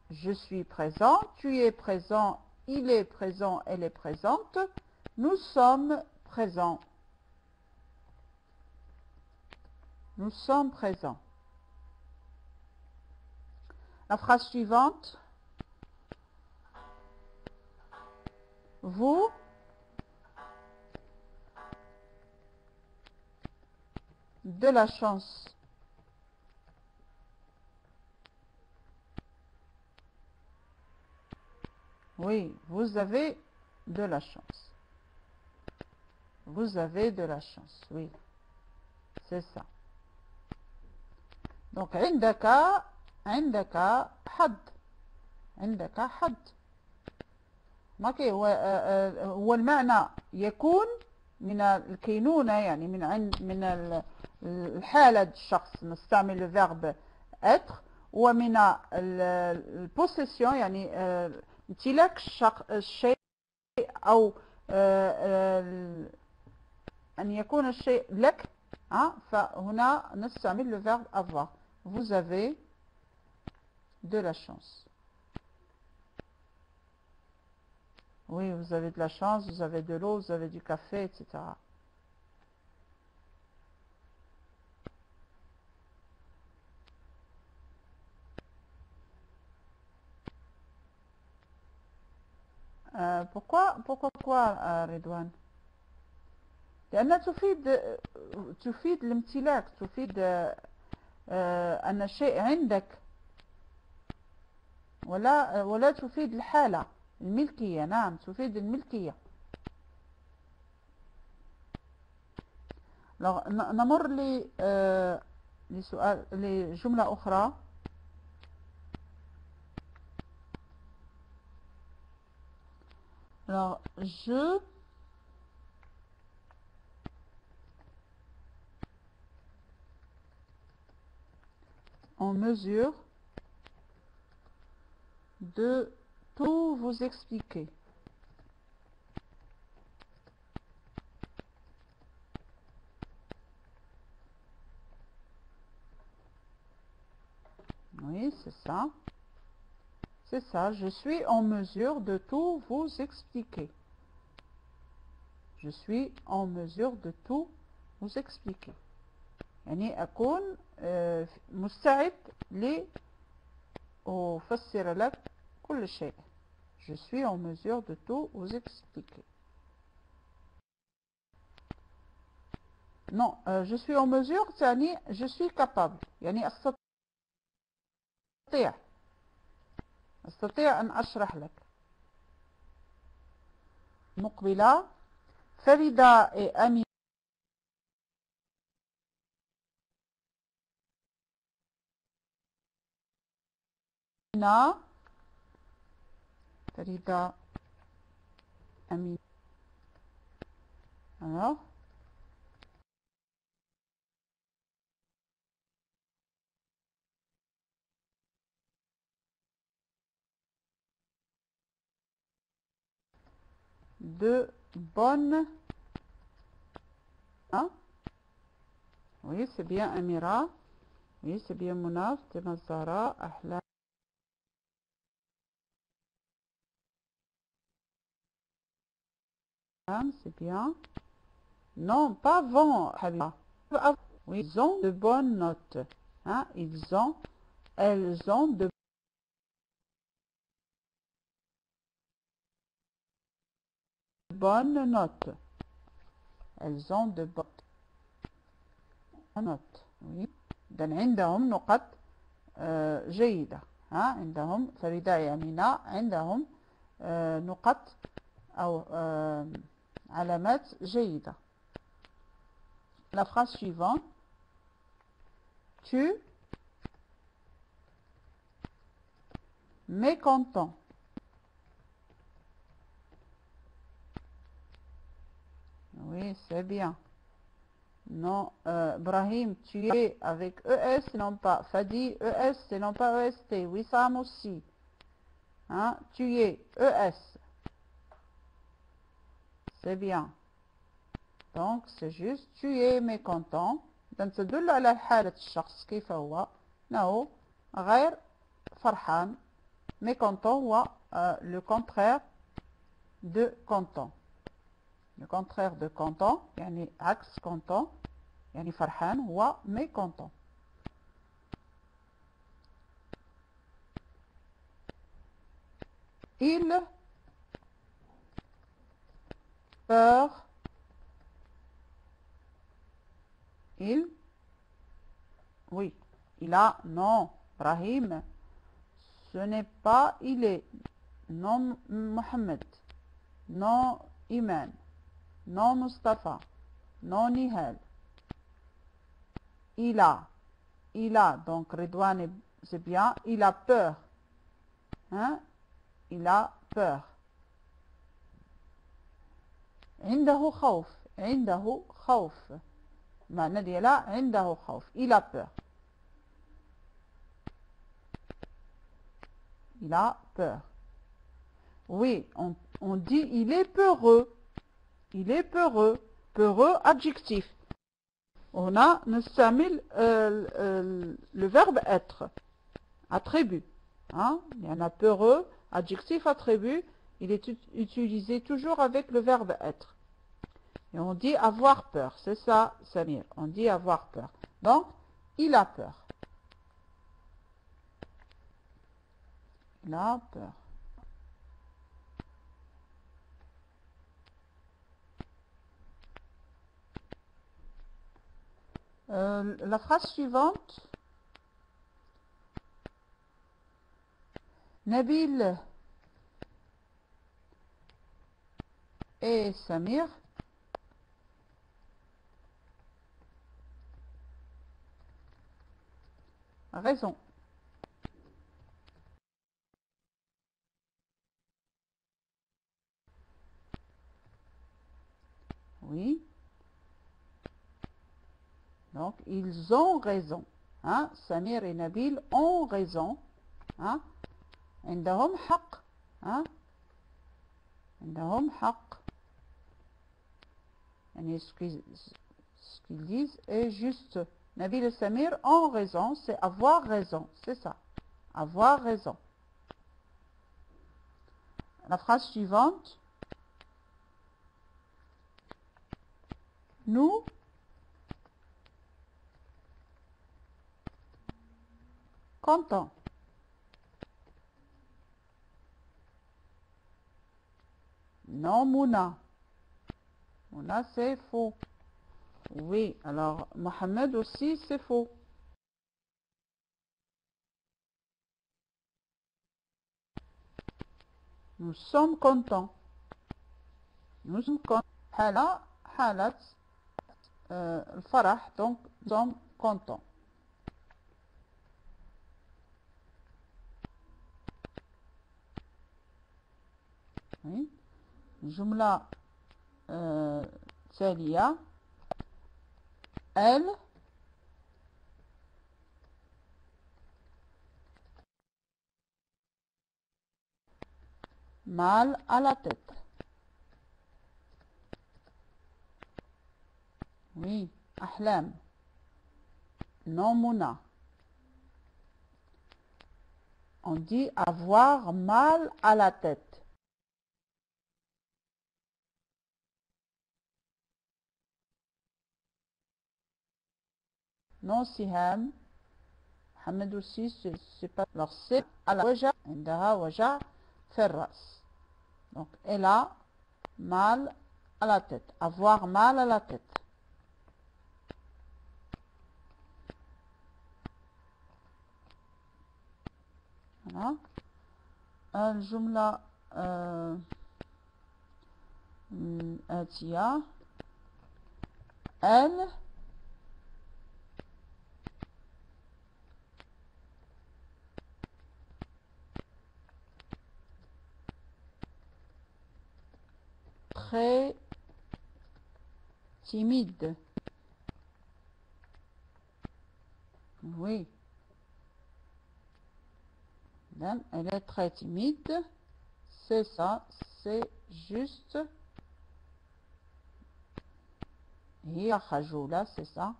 Je suis présent, tu es présent, il est présent, elle est présente. Nous sommes présents. Nous sommes présents. La phrase suivante. Vous de la chance. Oui, vous avez de la chance. Vous avez de la chance, oui. C'est ça. Donc, عندك حد. عندك حد. ماكي هو المعنى يكون من الكينونة، يعني من الحالة الشخص نستعمل الفيرب être، ومن البوسيسيون يعني امتلاك الشيء أو أن يكون الشيء لك، فهنا نستعمل le verbe avoir. Vous avez de la chance. Oui, vous avez de la chance, vous avez de l'eau, vous avez du café, etc. pourquoi رضوان؟ لأنها تفيد الامتلاك، تفيد أن الشيء عندك، ولا تفيد الحالة الملكية. نعم، تفيد الملكية. نمر لجملة أخرى. Alors, je en mesure de tout vous expliquer. Oui, c'est ça. C'est ça, je suis en mesure de tout vous expliquer. Je suis en mesure de tout vous expliquer. يعني أكون مستعد لأفسر لك كل شيء. Je suis en mesure de tout vous expliquer. Non, je suis en mesure يعني je suis capable. يعني أستطيع أن أشرح لك. مقبلة. فريدة أمينة. فريدة أمينة. Alors, de bonnes. Hein? Oui, c'est bien Amira. Oui, c'est bien Mounaf, Temazara, Ahlam. C'est bien. Non, pas vent, Habiba. Oui, ils ont de bonnes notes. Hein? Elles ont de bonnes notes. Elles ont de bonnes notes. Oui. إذن عندهم نقط جيدة. ها؟ عندهم فريدة يمينة عندهم نقط أو علامات جيدة. La phrase suivante. Tu mécontent. Oui, c'est bien. Non, Brahim, tu es avec ES, non pas. Fadi, ES, c'est non pas EST. Wissam aussi. Hein? Tu es ES. C'est bien. Donc, c'est juste, tu es mécontent. Donc, تدل على حالة الشخص كيف هو. إنه غير فرحان. Mécontent هو le contraire de content. Le contraire de content, يعني عكس content, يعني فرحان هو mécontent. Il peur. Il, oui, il a, non, Brahim, ce n'est pas il est, non Mohamed, non Iman, non Mustafa, non Nihal. Il a, donc Redouane, c'est bien, il a peur. Hein? Il a peur. عنده خوف. عنده خوف. معنى ديالها عنده خوف. Il a peur. Il a peur. Oui, on dit il est peureux. Il est peureux. Peureux, adjectif. هنا نستعمل le verbe être. Attribut. Hein? Il y en a peureux, adjectif, attribut. Il est utilisé toujours avec le verbe être. Et on dit avoir peur. C'est ça, Samir. On dit avoir peur. Donc, il a peur. Il a peur. La phrase suivante. Nabil et Samir raison. Oui. Donc, ils ont raison. Hein? Samir et Nabil ont raison. Hein? عندهم حق. Hein? عندهم حق. يعني ce qu'ils disent est juste. Nabil et Samir ont raison, c'est avoir raison. C'est ça. Avoir raison. La phrase suivante. Nous comptons. Non, Mouna. Mouna, c'est faux. Oui, alors Mohamed aussi, c'est faux. Nous sommes contents. Nous sommes contents. حالة الفرح, donc nous sommes contents. Oui. جملة تالية. Elle mal à la tête. Oui, أحلام. Non, Mouna. On dit avoir mal à la tête. non Siham. Mohamed aussi, c'est pas. Alors c'est à la waja, indaha waja ferras. Donc elle a mal à la tête. Avoir mal à la tête. Voilà. الجملة الآتية elle très timide. Oui. Elle est très timide. C'est ça, c'est juste. هي خجولة, c'est ça.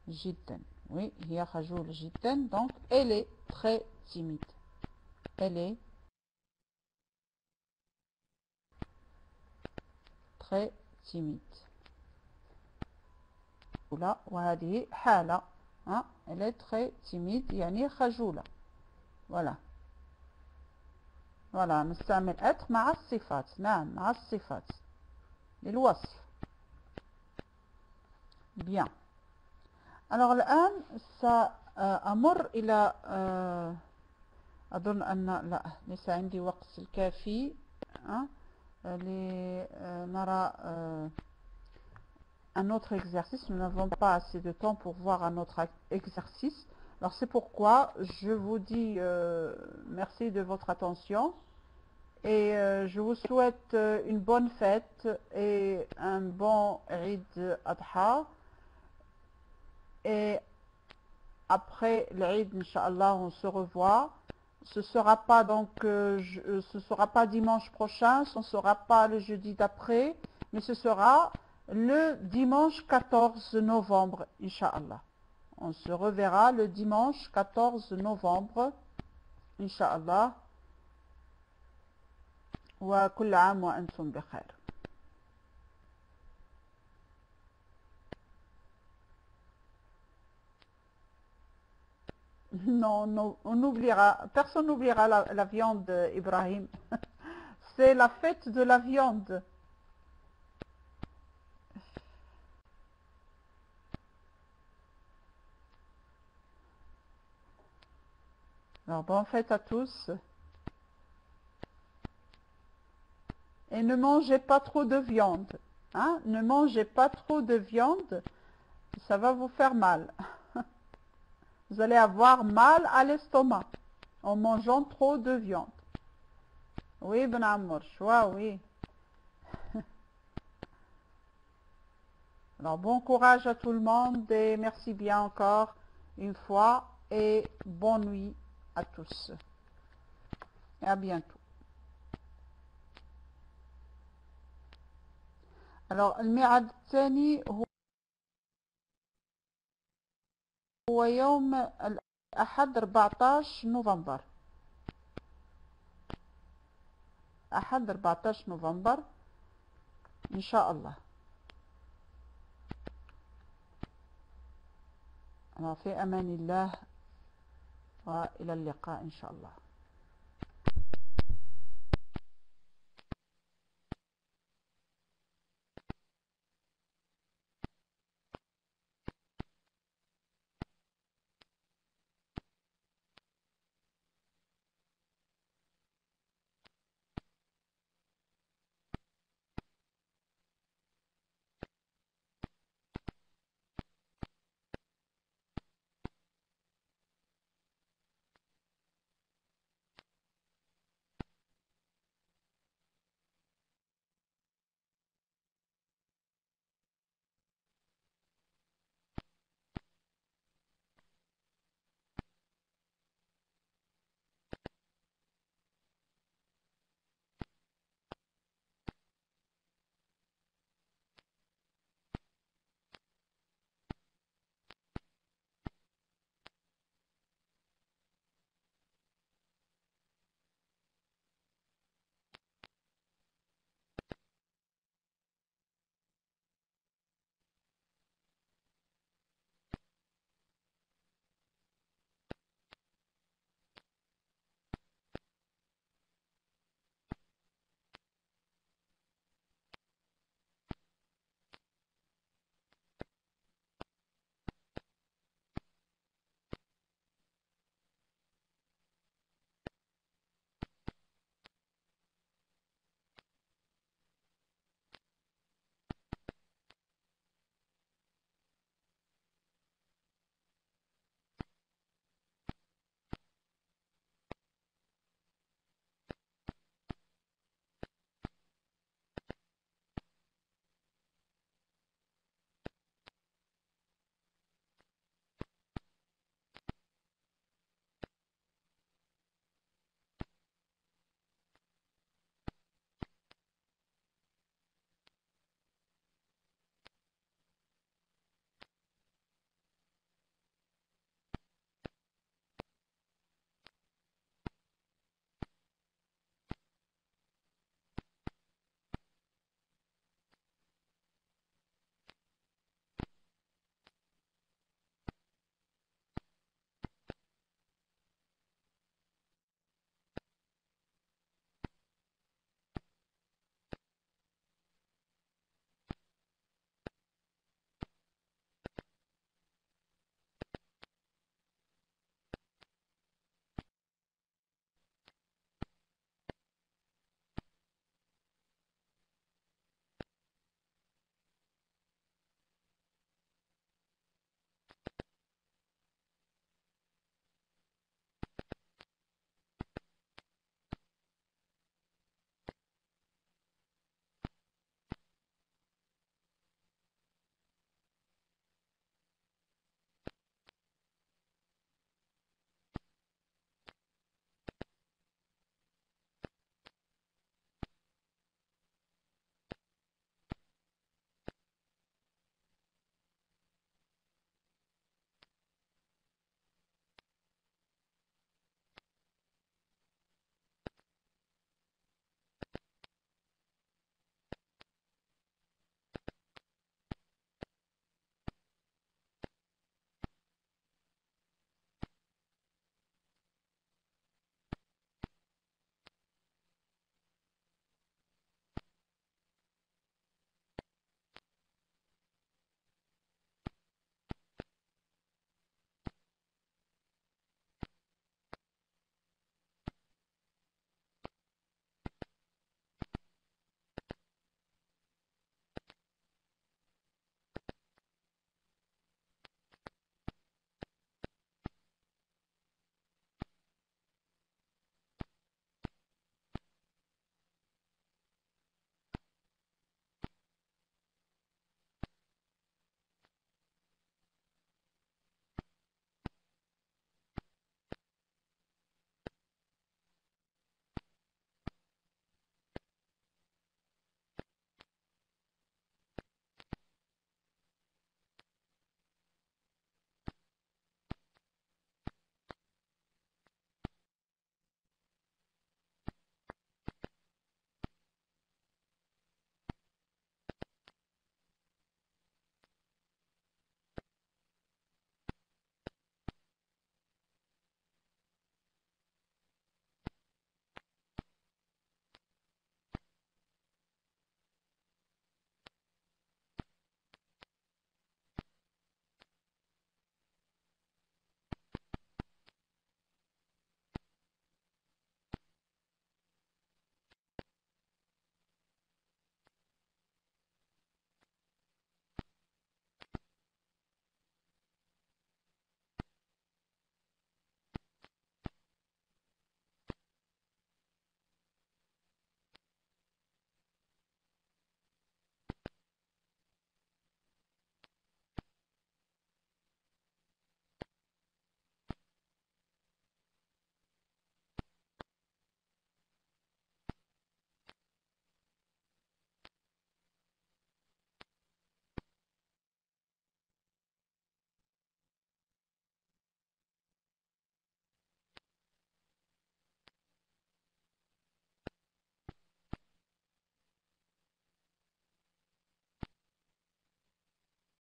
جدا. Oui, هي خجولة جدا. Donc, elle est très timide. Elle est très timide. وهذه حالة. Elle est très timide يعني خجولة. Voilà. Voilà, نستعمل être مع الصفات. نعم, مع الصفات للوصف. Bien. Alors الآن سأمر إلى أظن أن لا ليس عندي وقت الكافي لنرى un autre exercice. Nous n'avons pas assez de temps pour voir un autre exercice. Alors c'est pourquoi je vous dis merci de votre attention et je vous souhaite une bonne fête et un bon Eid Adha. Et après l'Eid, Inch'Allah, on se revoit. Ce sera pas donc, ce sera pas dimanche prochain, ce ne sera pas le jeudi d'après, mais ce sera le dimanche 14 novembre, Inch'Allah. On se reverra le dimanche 14 novembre, Inch'Allah. Wa kull aam wa antum bi khair. Non, non, on n'oubliera, personne n'oubliera la viande, Ibrahim. C'est la fête de la viande. Alors, bonne fête à tous. Et ne mangez pas trop de viande. Ne mangez pas trop de viande. Ça va vous faire mal. Vous allez avoir mal à l'estomac en mangeant trop de viande. Oui, Ben Amour, choix, oui. Alors, bon courage à tout le monde et merci bien encore une fois et bonne nuit à tous. Et à bientôt. Alors, الميعاد الثاني هو يوم الأحد 14 نوفمبر. أحد 14 نوفمبر إن شاء الله. في أمان الله وإلى اللقاء إن شاء الله.